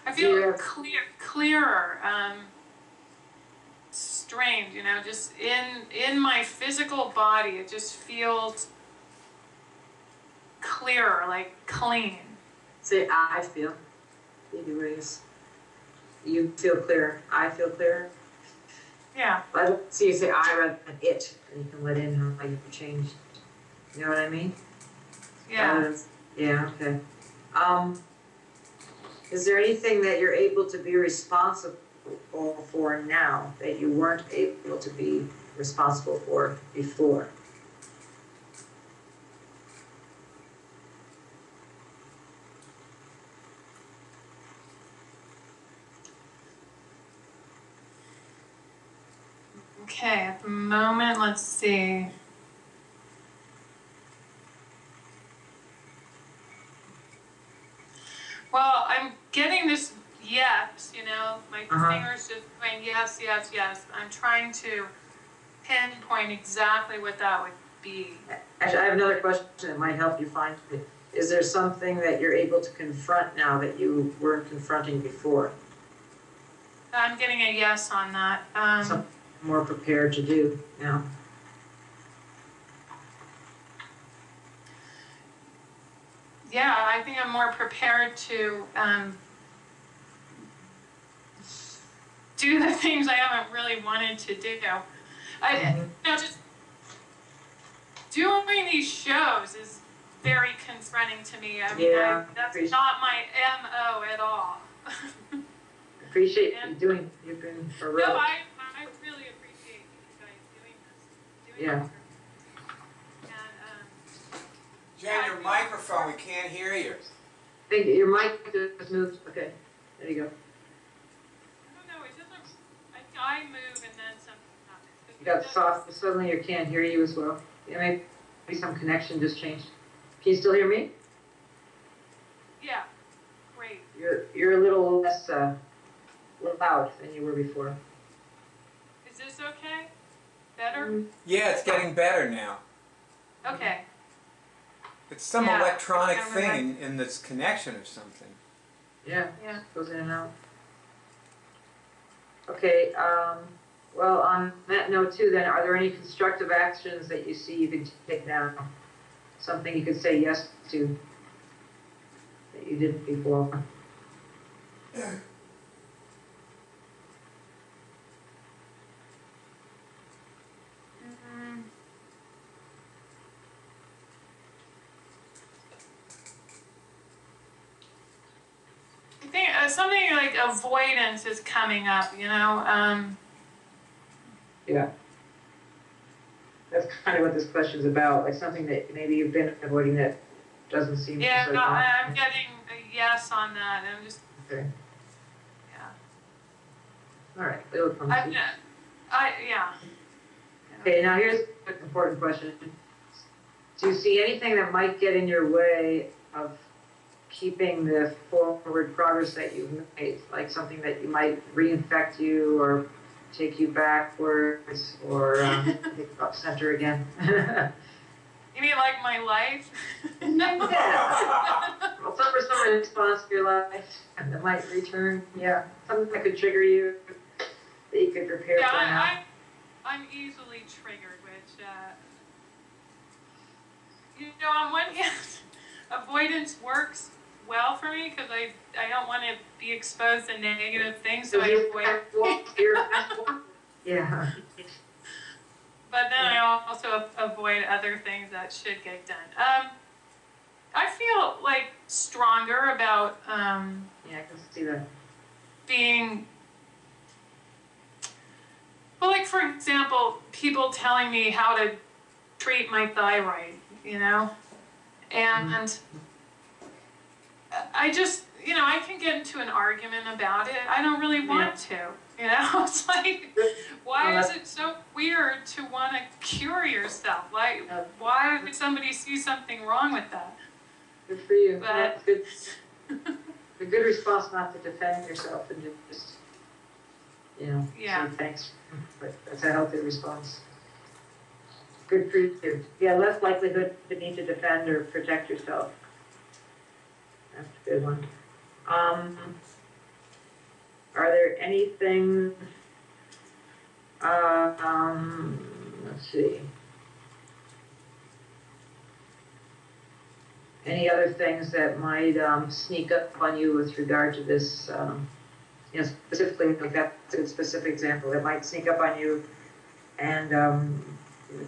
I feel clearer, strange, you know, just in my physical body, it just feels clearer, like clean. Say, I feel. Maybe raise. You feel clearer. I feel clearer. Yeah. So you say I rather than it, and you can let in how you changed. You know what I mean? Yeah. Yeah, okay. Is there anything that you're able to be responsible for now that you weren't able to be responsible for before? Okay, at the moment, let's see. Well, I'm getting this yes, you know, my fingers just going yes, yes, yes. I'm trying to pinpoint exactly what that would be. Actually, I have another question that might help you find it. Is there something that you're able to confront now that you weren't confronting before? I'm getting a yes on that. Something more prepared to do now? Yeah, I think I'm more prepared to do the things I haven't really wanted to do. You know, just doing these shows is very confronting to me. I mean, that's not my MO at all. Appreciate you doing. You've been heroic. No, I really appreciate you guys doing this. Yeah. Jen, your microphone, we can't hear you. I think your mic just moved. Okay, there you go. I don't know, it doesn't, I move and then something happens. You got soft, suddenly you can't hear you as well. Yeah, maybe some connection just changed. Can you still hear me? Yeah, great. You're a little less loud than you were before. Is this okay? Better? Yeah, it's getting better now. Okay. It's some electronic thing in this connection or something. Yeah, goes in and out. Okay, well, on that note too, then, are there any constructive actions that you see you can take now? Something you could say yes to that you didn't before? I think something like avoidance is coming up, you know? Yeah. That's kind of what this question's about, like something that maybe you've been avoiding that doesn't seem to Yeah, no, I'm getting a yes on that. I'm just, okay. yeah. All right, it'll come to you. Yeah. Okay, now here's an important question. Do you see anything that might get in your way of keeping the forward progress that you've made? Like something that you might reinfect you or take you backwards or take you up center again? You mean like my life? Yeah. Well, some response to your life that might return. Yeah, something that could trigger you that you could prepare for now. I'm easily triggered, which, you know, on one hand, avoidance works well for me because I don't want to be exposed to negative things, so I avoid. Yeah. But then I also avoid other things that should get done. I feel like stronger about Yeah, I can see that. being, well, like for example, people telling me how to treat my thyroid, you know, and I just, you know, I can get into an argument about it. I don't really want to, you know. It's like, why is it so weird to want to cure yourself? Like, why would somebody see something wrong with that? Good for you. But Good. A good response not to defend yourself and just, you know, Yeah. say thanks. But that's a healthy response. Good for you. Yeah, less likelihood to need to defend or protect yourself. That's a good one. Are there anything, let's see. Any other things that might sneak up on you with regard to this, you know, specifically, like that's a specific example that might sneak up on you and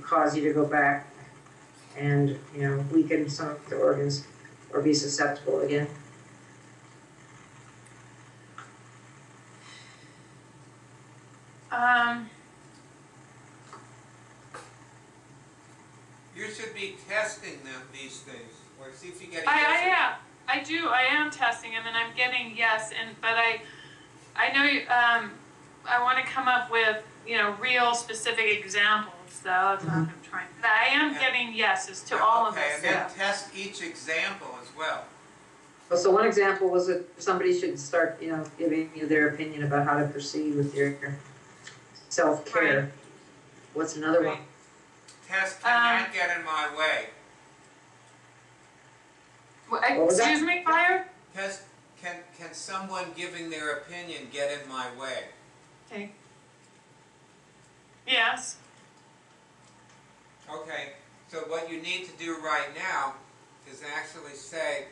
cause you to go back and, you know, weaken some of the organs or be susceptible again? You should be testing these things, or see if you get a I am testing them, and I'm getting yes, but I know I want to come up with, you know, real specific examples, so that's what I'm trying. But I am getting yeses to all of this. Okay, and then test each example as well. Well, so one example was that somebody should start, you know, giving you their opinion about how to proceed with your self-care. Right. What's another one? Test cannot get in my way. Excuse me, Fire? Test, can someone giving their opinion get in my way? Okay. Yes. Okay, so what you need to do right now is actually say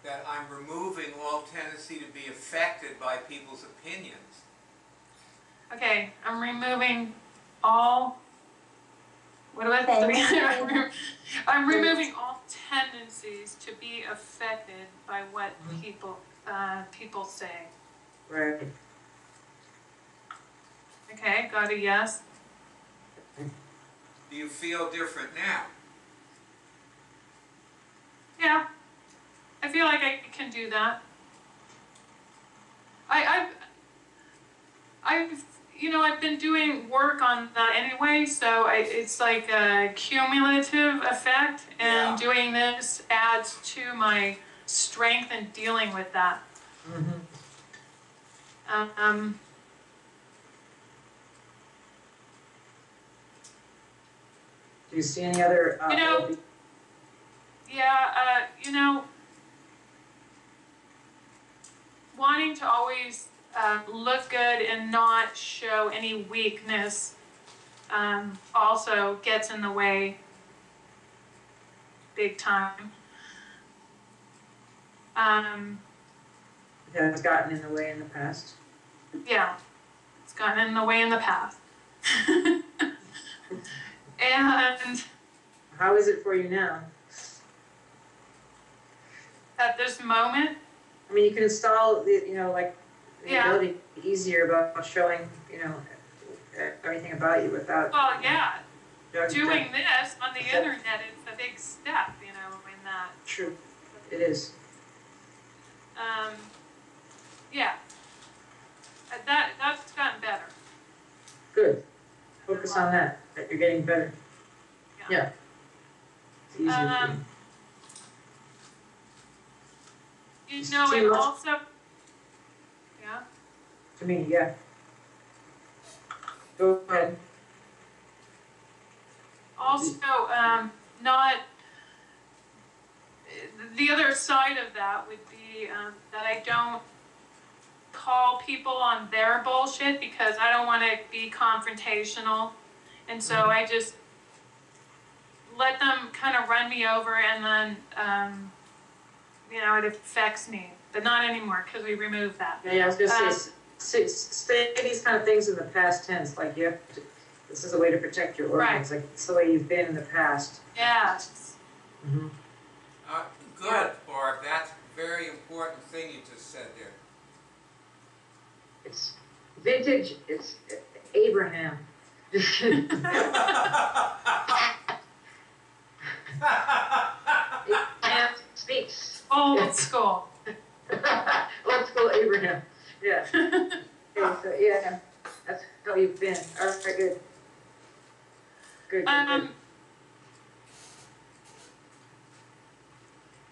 that I'm removing all tendency to be affected by people's opinions. Okay, I'm removing all. What do I say? I'm removing all tendencies to be affected by what people say. Right. Okay, got a yes. Do you feel different now? Yeah, I feel like I can do that. I've been doing work on that anyway, so it's like a cumulative effect, and doing this adds to my strength in dealing with that. Do you see any other? Wanting to always look good and not show any weakness also gets in the way big time. Has gotten in the way in the past. Yeah, it's gotten in the way in the past. And how is it for you now? At this moment, I mean, you can install the, the ability to be easier about showing, everything about you without. Well, yeah. Doing this on the internet is a big step, in that. True, it is. Yeah. That's gotten better. Good. Focus on that you're getting better. Yeah. It's easier for you. And also, yeah. To me, yeah. Go ahead. Also, not, the other side of that would be that I don't call people on their bullshit because I don't want to be confrontational. And so I just let them kind of run me over, and then, it affects me, but not anymore because we removed that. Yeah, I was gonna say these kind of things in the past tense, like you have to, this is a way to protect your organs, like it's the way you've been in the past. Yes. Mm-hmm. Good, Barb. That's a very important thing you just said there. It's vintage, it's Abraham. Abraham speaks. Old school. Old school Abraham. Yeah. Okay, so yeah, that's how you've been. All right, good. Good. Good.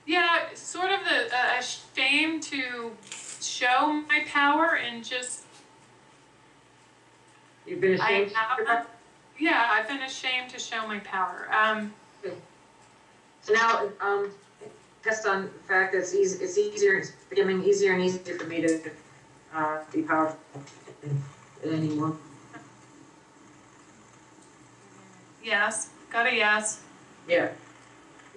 Yeah, sort of a shame to show my power and just. You've been ashamed. Yeah, I've been ashamed to show my power. So now, test on the fact that it's easier, it's becoming easier and easier for me to be powerful anymore. Yes, got a yes. Yeah.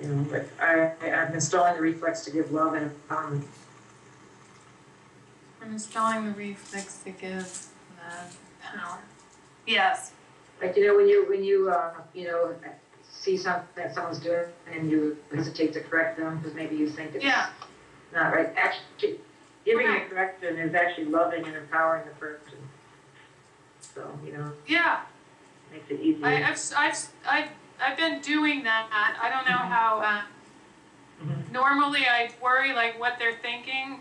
But I'm installing the reflex to give love and empowerment. I'm installing the reflex to give power. Yes. Like, when you see something that someone's doing and you hesitate to correct them because maybe you think it's not right. Actually, giving the correction is actually loving and empowering the person. So, Yeah. makes it easier. I've been doing that. I don't know how. Normally, I worry like what they're thinking.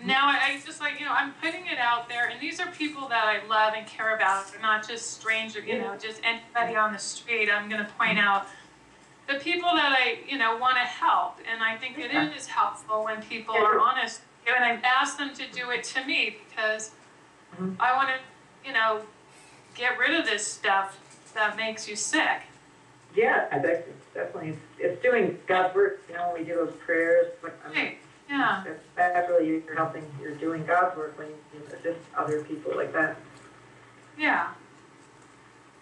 Now I just I'm putting it out there, and these are people that I love and care about. They're not just strangers. Just anybody on the street. I'm going to point out the people that I want to help, and I think it is helpful when people are honest. And I've asked them to do it to me because I want to get rid of this stuff that makes you sick. Yeah, definitely. It's doing God's work. When we do those prayers. Yeah. That's really you're doing God's work when you assist other people like that. Yeah.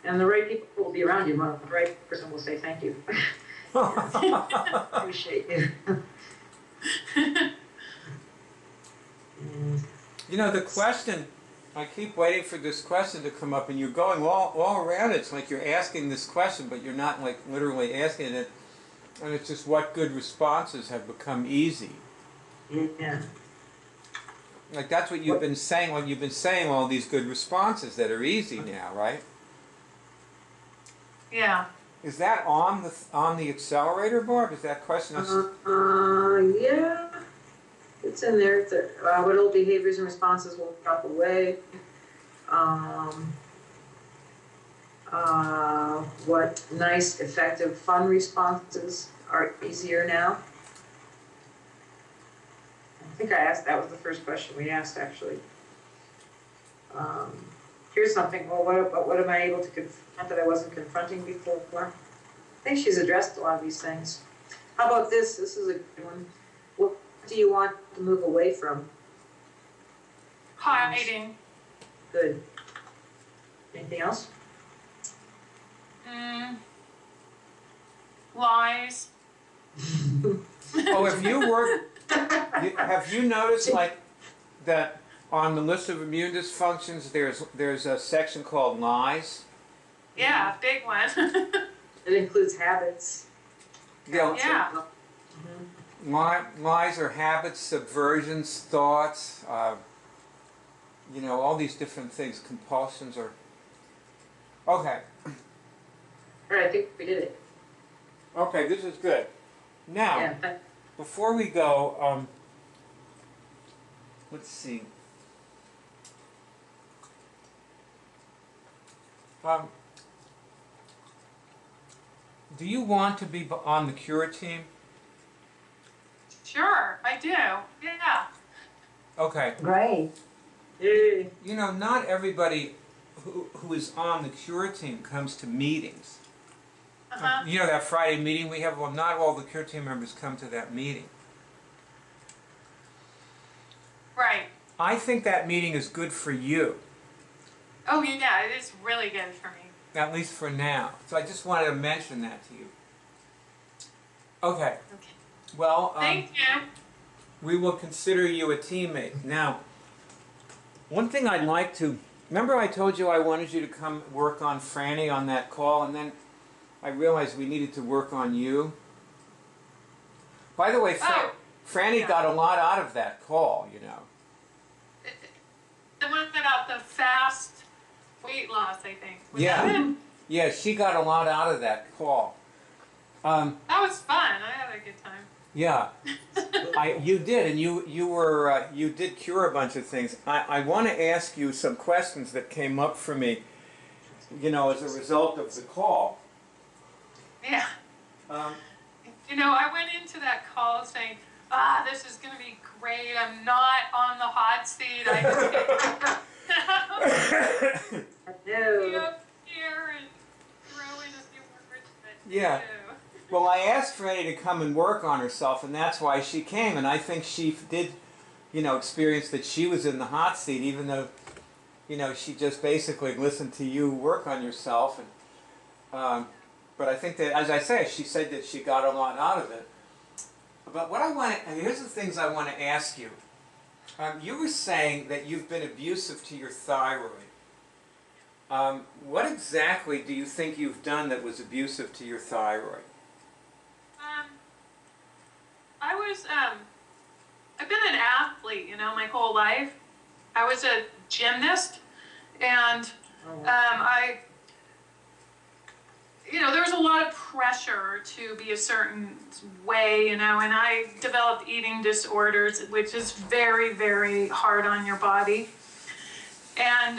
And the right people will be around you. The right person will say thank you. Appreciate you. The question, I keep waiting for this question to come up, and you're going all around it. It's like you're asking this question, but you're not like literally asking it. And it's just what good responses have become easy. Yeah. Like that's what you've been saying. Like you've been saying all these good responses that are easy now, right? Yeah. Is that on the accelerator, Barb? Is that question? Yeah. It's in there. It's what old behaviors and responses will drop away. What nice, effective, fun responses are easier now? I think I asked, that was the first question we asked, actually. Here's something, well, what am I able to confront that I wasn't confronting before? I think she's addressed a lot of these things. How about this? This is a good one. What do you want to move away from? Hiding. Good. Anything else? Lies. Oh, have you noticed like that on the list of immune dysfunctions there's a section called lies? Yeah, big one. It includes habits. Yeah. Lies are habits, subversions, thoughts, all these different things, compulsions are... Okay. All right, I think we did it. Okay, this is good. Now, before we go, let's see. Do you want to be on the cure team? Sure, I do. Yeah. Okay. Great. Yay. Not everybody who is on the cure team comes to meetings. That Friday meeting we have, well, not all the cure team members come to that meeting. Right. I think that meeting is good for you. Oh, yeah, it is really good for me. At least for now. So I just wanted to mention that to you. Okay. Well, Thank you. we will consider you a teammate. Now, one thing I'd like to... Remember I told you I wanted you to come work on Franny on that call, and then I realized we needed to work on you? By the way, Franny got a lot out of that call, you know. The one about the fast weight loss, I think. Was Yeah. that it? Yeah, she got a lot out of that call. That was fun. I had a good time. Yeah, you did, and you did cure a bunch of things. I want to ask you some questions that came up for me, you know, as a result of the call. Yeah. You know, I went into that call saying, this is going to be great. I'm not on the hot seat. I just be up here and throw in a few words. But Yeah. no. Well, I asked Franny to come and work on herself, and that's why she came. And I think she did, you know, experience that she was in the hot seat, even though, you know, she just basically listened to you work on yourself. And but I think that, as I say, she said that she got a lot out of it. But what I want to, here's the things I want to ask you. You were saying that you've been abusive to your thyroid. What exactly do you think you've done that was abusive to your thyroid? I've been an athlete, you know, my whole life. I was a gymnast, and you know, there was a lot of pressure to be a certain way, you know, and I developed eating disorders, which is very, very hard on your body. And,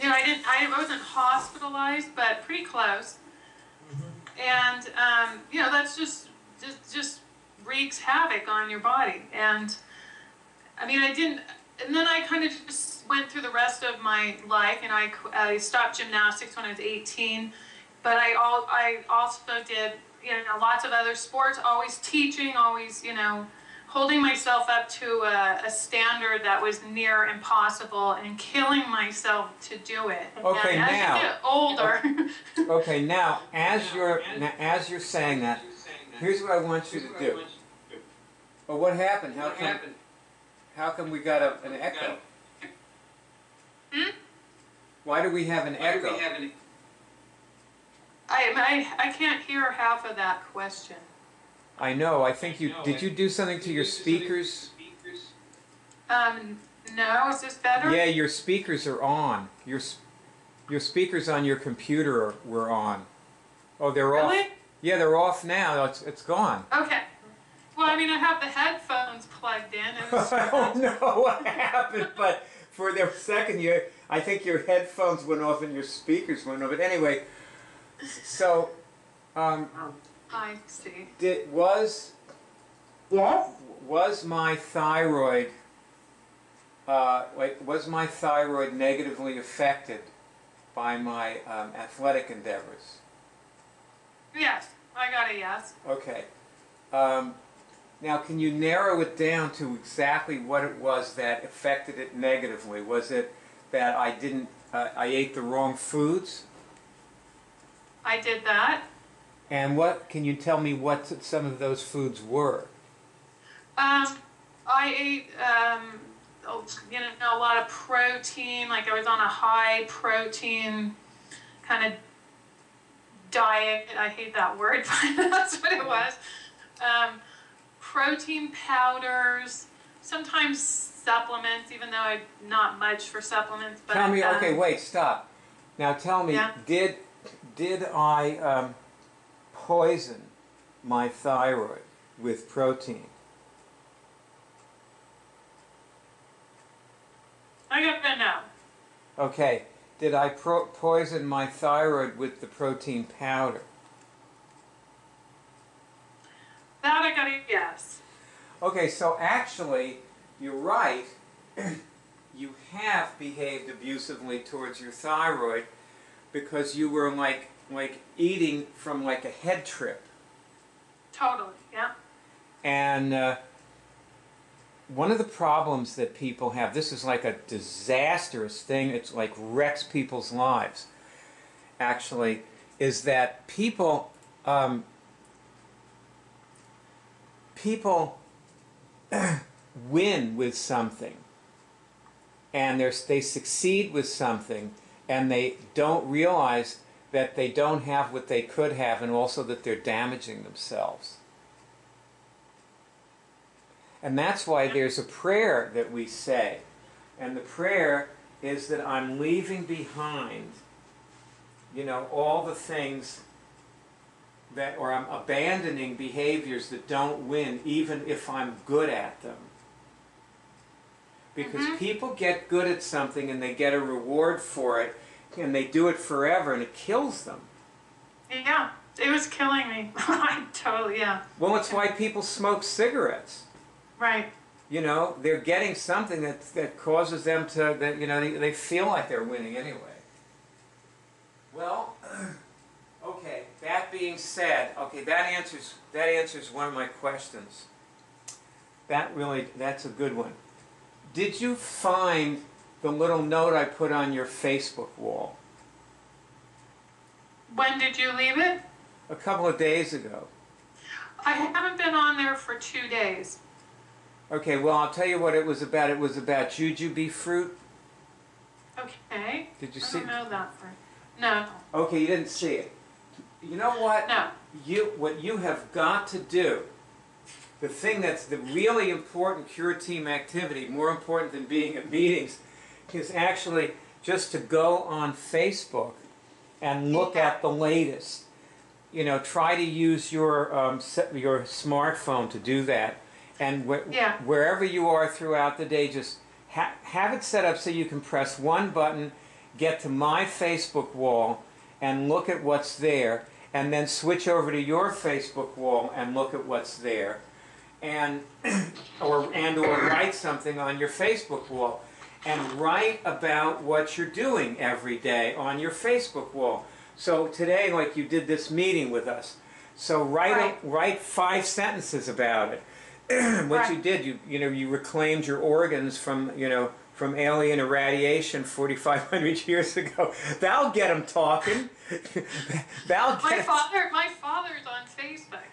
you know, I wasn't hospitalized, but pretty close. And, you know, that's just wreaks havoc on your body. And, I mean, and then I kind of just went through the rest of my life, and I stopped gymnastics when I was 18, but I also did, you know, lots of other sports, always teaching, always, you know, holding myself up to a standard that was near impossible and killing myself to do it. Okay, and as you get older. Okay, now, as you're saying that, here's what I want you to do. Well, what happened? How come we got an echo? Why do we have an echo? I can't hear half of that question. I know. I think did you do something to your speakers? No. Is this better? Yeah, your speakers are on. Your speakers on your computer were on. Oh, they're off. Really? Yeah, they're off now. It's gone. Okay. Well, I mean, I have the headphones plugged in. I don't know what happened, but for the second, I think your headphones went off and your speakers went off. But anyway, so I see. Was Yes? my thyroid was my thyroid negatively affected by my athletic endeavors? Yes, I got a yes. Okay. Now, can you narrow it down to exactly what it was that affected it negatively? Was it that I ate the wrong foods? I did that. And can you tell me what some of those foods were? I ate, you know, a lot of protein. Like I was on a high protein kind of diet. I hate that word, but that's what it was. Protein powders, sometimes supplements, even though I'm not much for supplements. But Tell me, okay, wait, stop. Now tell me, Yeah. did I poison my thyroid with protein? I got to know. Okay, did I poison my thyroid with the protein powder? That I got a yes. Okay, so actually, you're right. You have behaved abusively towards your thyroid because you were like eating from like a head trip. Totally, yeah. And one of the problems that people have, this is like a disastrous thing, it's like wrecks people's lives, actually, is that people people win with something, and they succeed with something, and they don't realize that they don't have what they could have, and also that they're damaging themselves. And that's why there's a prayer that we say. And the prayer is that I'm leaving behind, you know, all the things that, or I'm abandoning behaviors that don't win, even if I'm good at them. Because people get good at something and they get a reward for it, and they do it forever, and it kills them. Yeah, it was killing me. I totally, yeah. Well, it's why people smoke cigarettes. Right. You know, they're getting something that causes them to, you know, they feel like they're winning anyway. Well, okay, that being said, okay, that answers one of my questions. That's a good one. Did you find the little note I put on your Facebook wall? When did you leave it? A couple of days ago. I haven't been on there for 2 days. Okay, well, I'll tell you what it was about. It was about jujube fruit. Okay. Did you see? I don't know that for. No. Okay, you didn't see it. You know what? No. What you have got to do, the thing that's the really important cure team activity, more important than being at meetings, is actually just to go on Facebook and look at the latest. You know, try to use your smartphone to do that. And wherever you are throughout the day, just have it set up so you can press one button, get to my Facebook wall, and look at what's there, and then switch over to your Facebook wall and look at what's there, and or write something on your Facebook wall, and write about what you're doing every day on your Facebook wall. So today, like you did this meeting with us, so write 5 sentences about it. What you did, you reclaimed your organs from alien irradiation 4,500 years ago. That'll get them talking. My father's on Facebook.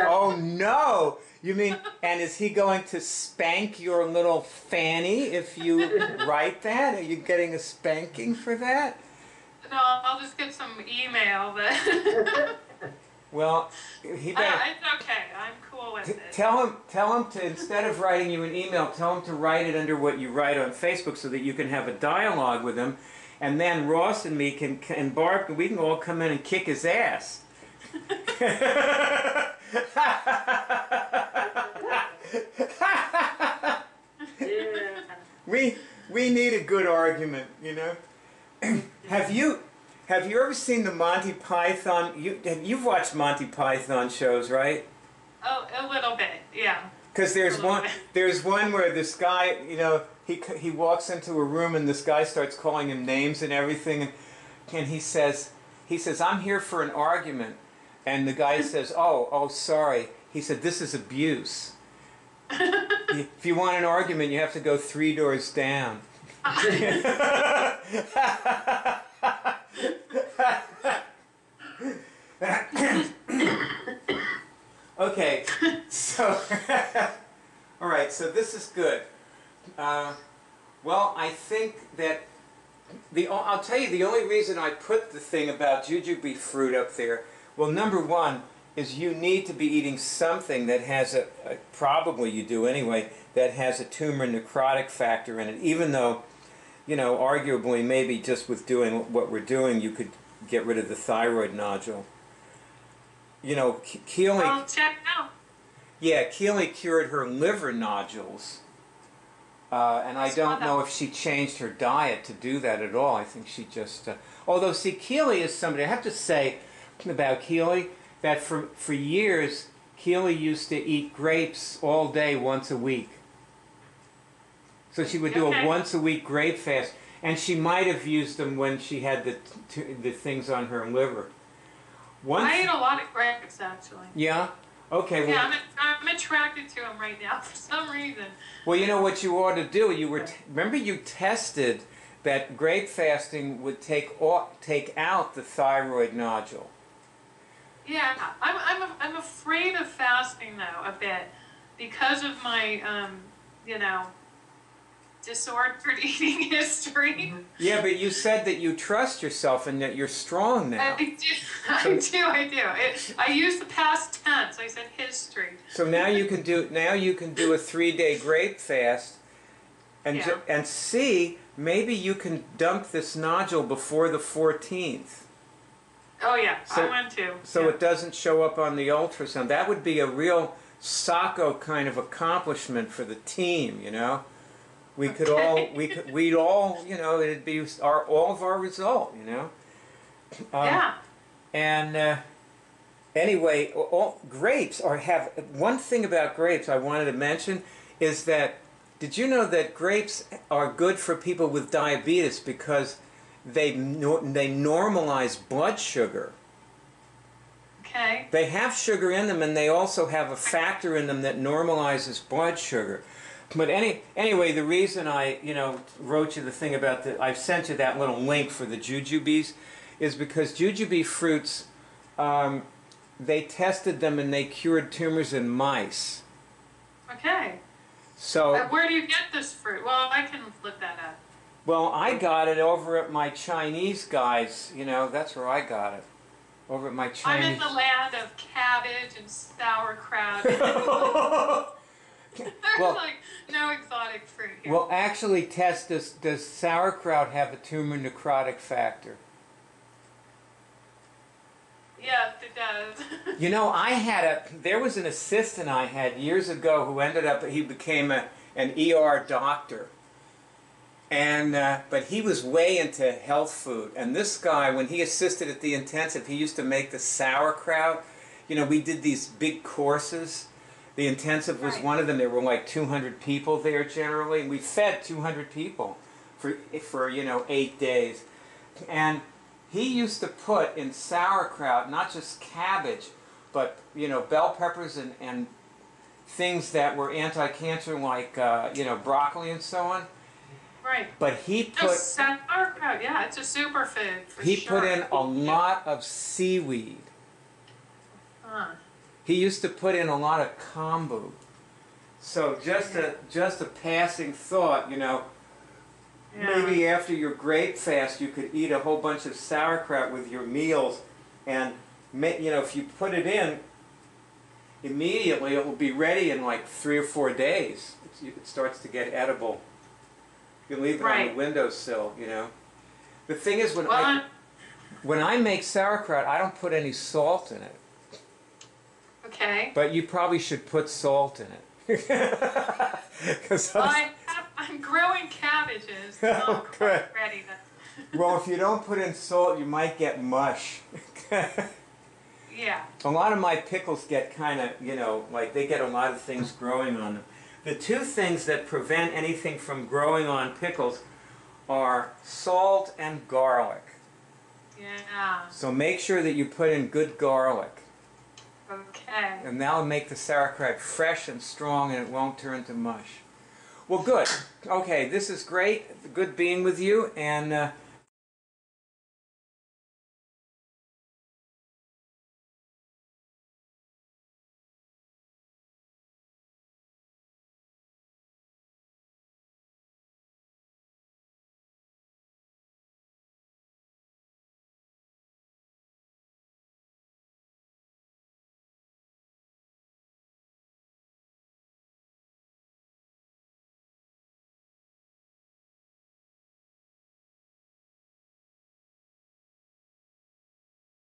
Oh no! You mean, and is he going to spank your little fanny if you write that? Are you getting a spanking for that? No, I'll just get some email that. Well, he better. It's okay. I'm cool with it. Tell him to, instead of writing you an email, tell him to write it under what you write on Facebook so that you can have a dialogue with him, and then Ross and me and Barb, we can all come in and kick his ass. We need a good argument, you know. Have you ever seen the Monty Python? You've watched Monty Python shows, right? Oh, a little bit, yeah. Because there's one where this guy, you know, he walks into a room and this guy starts calling him names and everything, and he says, I'm here for an argument, and the guy says, oh, sorry. He said, this is abuse. If you want an argument, you have to go 3 doors down. Okay, so all right, so this is good. Well, I think that I'll tell you the only reason I put the thing about jujube fruit up there. Well, number one is you need to be eating something that has probably you do anyway, that has a tumor necrotic factor in it. Even though, you know, arguably maybe just with doing what we're doing, you could get rid of the thyroid nodule. You know, Keely. I'll check out. Yeah, Keely cured her liver nodules, and I don't know if she changed her diet to do that at all. I think she just. Although, see, Keely is somebody I have to say about Keely that for years Keely used to eat grapes all day once a week. So she would do a once-a-week grape fast, and she might have used them when she had the things on her liver. I eat a lot of grapes, actually. Yeah? Okay. Well, yeah, I'm attracted to them right now for some reason. Well, you know what you ought to do? Remember you tested that grape fasting would take out the thyroid nodule. Yeah, I'm I'm afraid of fasting though a bit because of my you know, disordered eating history. Yeah, but you said that you trust yourself and that you're strong now. I do. I use the past tense. I said history. So now you can do a 3-day grape fast, and Yeah. and see, maybe you can dump this nodule before the 14th. Oh yeah, So- I want to. So Yeah. it doesn't show up on the ultrasound. That would be a real Sacco kind of accomplishment for the team, you know. We could all, we'd all, you know, it'd be all of our result, you know. Yeah. And anyway, grapes have one thing about grapes I wanted to mention is that, did you know that grapes are good for people with diabetes because they normalize blood sugar? Okay. They have sugar in them, and they also have a factor in them that normalizes blood sugar. But anyway, the reason I, you know, wrote you the thing about I've sent you that little link for the jujubes, is because jujube fruits, they tested them and they cured tumors in mice. Okay. So, Where do you get this fruit? Well, I can look that up. well, I got it over at my Chinese guys. You know, that's where I got it. Over at my I'm Chinese. in the land of cabbage and sauerkraut. There's Well- like no exotic fruit here. Well, actually, test this. Does sauerkraut have a tumor necrotic factor? Yes, it does. You know, there was an assistant I had years ago who he became an ER doctor. And, but he was way into health food. And this guy, when he assisted at the intensive, he used to make the sauerkraut. You know, we did these big courses. The intensive was Right. one of them. There were like 200 people there generally. And we fed 200 people for you know, 8 days. And he used to put in sauerkraut not just cabbage, but, you know, bell peppers and things that were anti-cancer like, you know, broccoli and so on. Right. But he No, put sauerkraut, yeah, it's a superfood for he sure. put in a lot of seaweed. Huh. He used to put in a lot of kombu. So just a passing thought, you know, Yeah. maybe after your grape fast you could eat a whole bunch of sauerkraut with your meals, and you know, if you put it in immediately, it will be ready in like 3 or 4 days. It starts to get edible. You can leave it on the Right. windowsill, you know. The thing is, Well, when I make sauerkraut, I don't put any salt in it. okay. But you probably should put salt in it. 'Cause Well, I'm growing cabbages. So I'm Oh, good. quite ready to. well, if you don't put in salt, you might get mush. Yeah. A lot of my pickles get kind of, you know, like they get a lot of things growing on them. The two things that prevent anything from growing on pickles are salt and garlic. Yeah. So make sure that you put in good garlic. Okay. And that'll make the sauerkraut fresh and strong, and it won't turn to mush. Well, good. Okay, this is great. Good being with you, and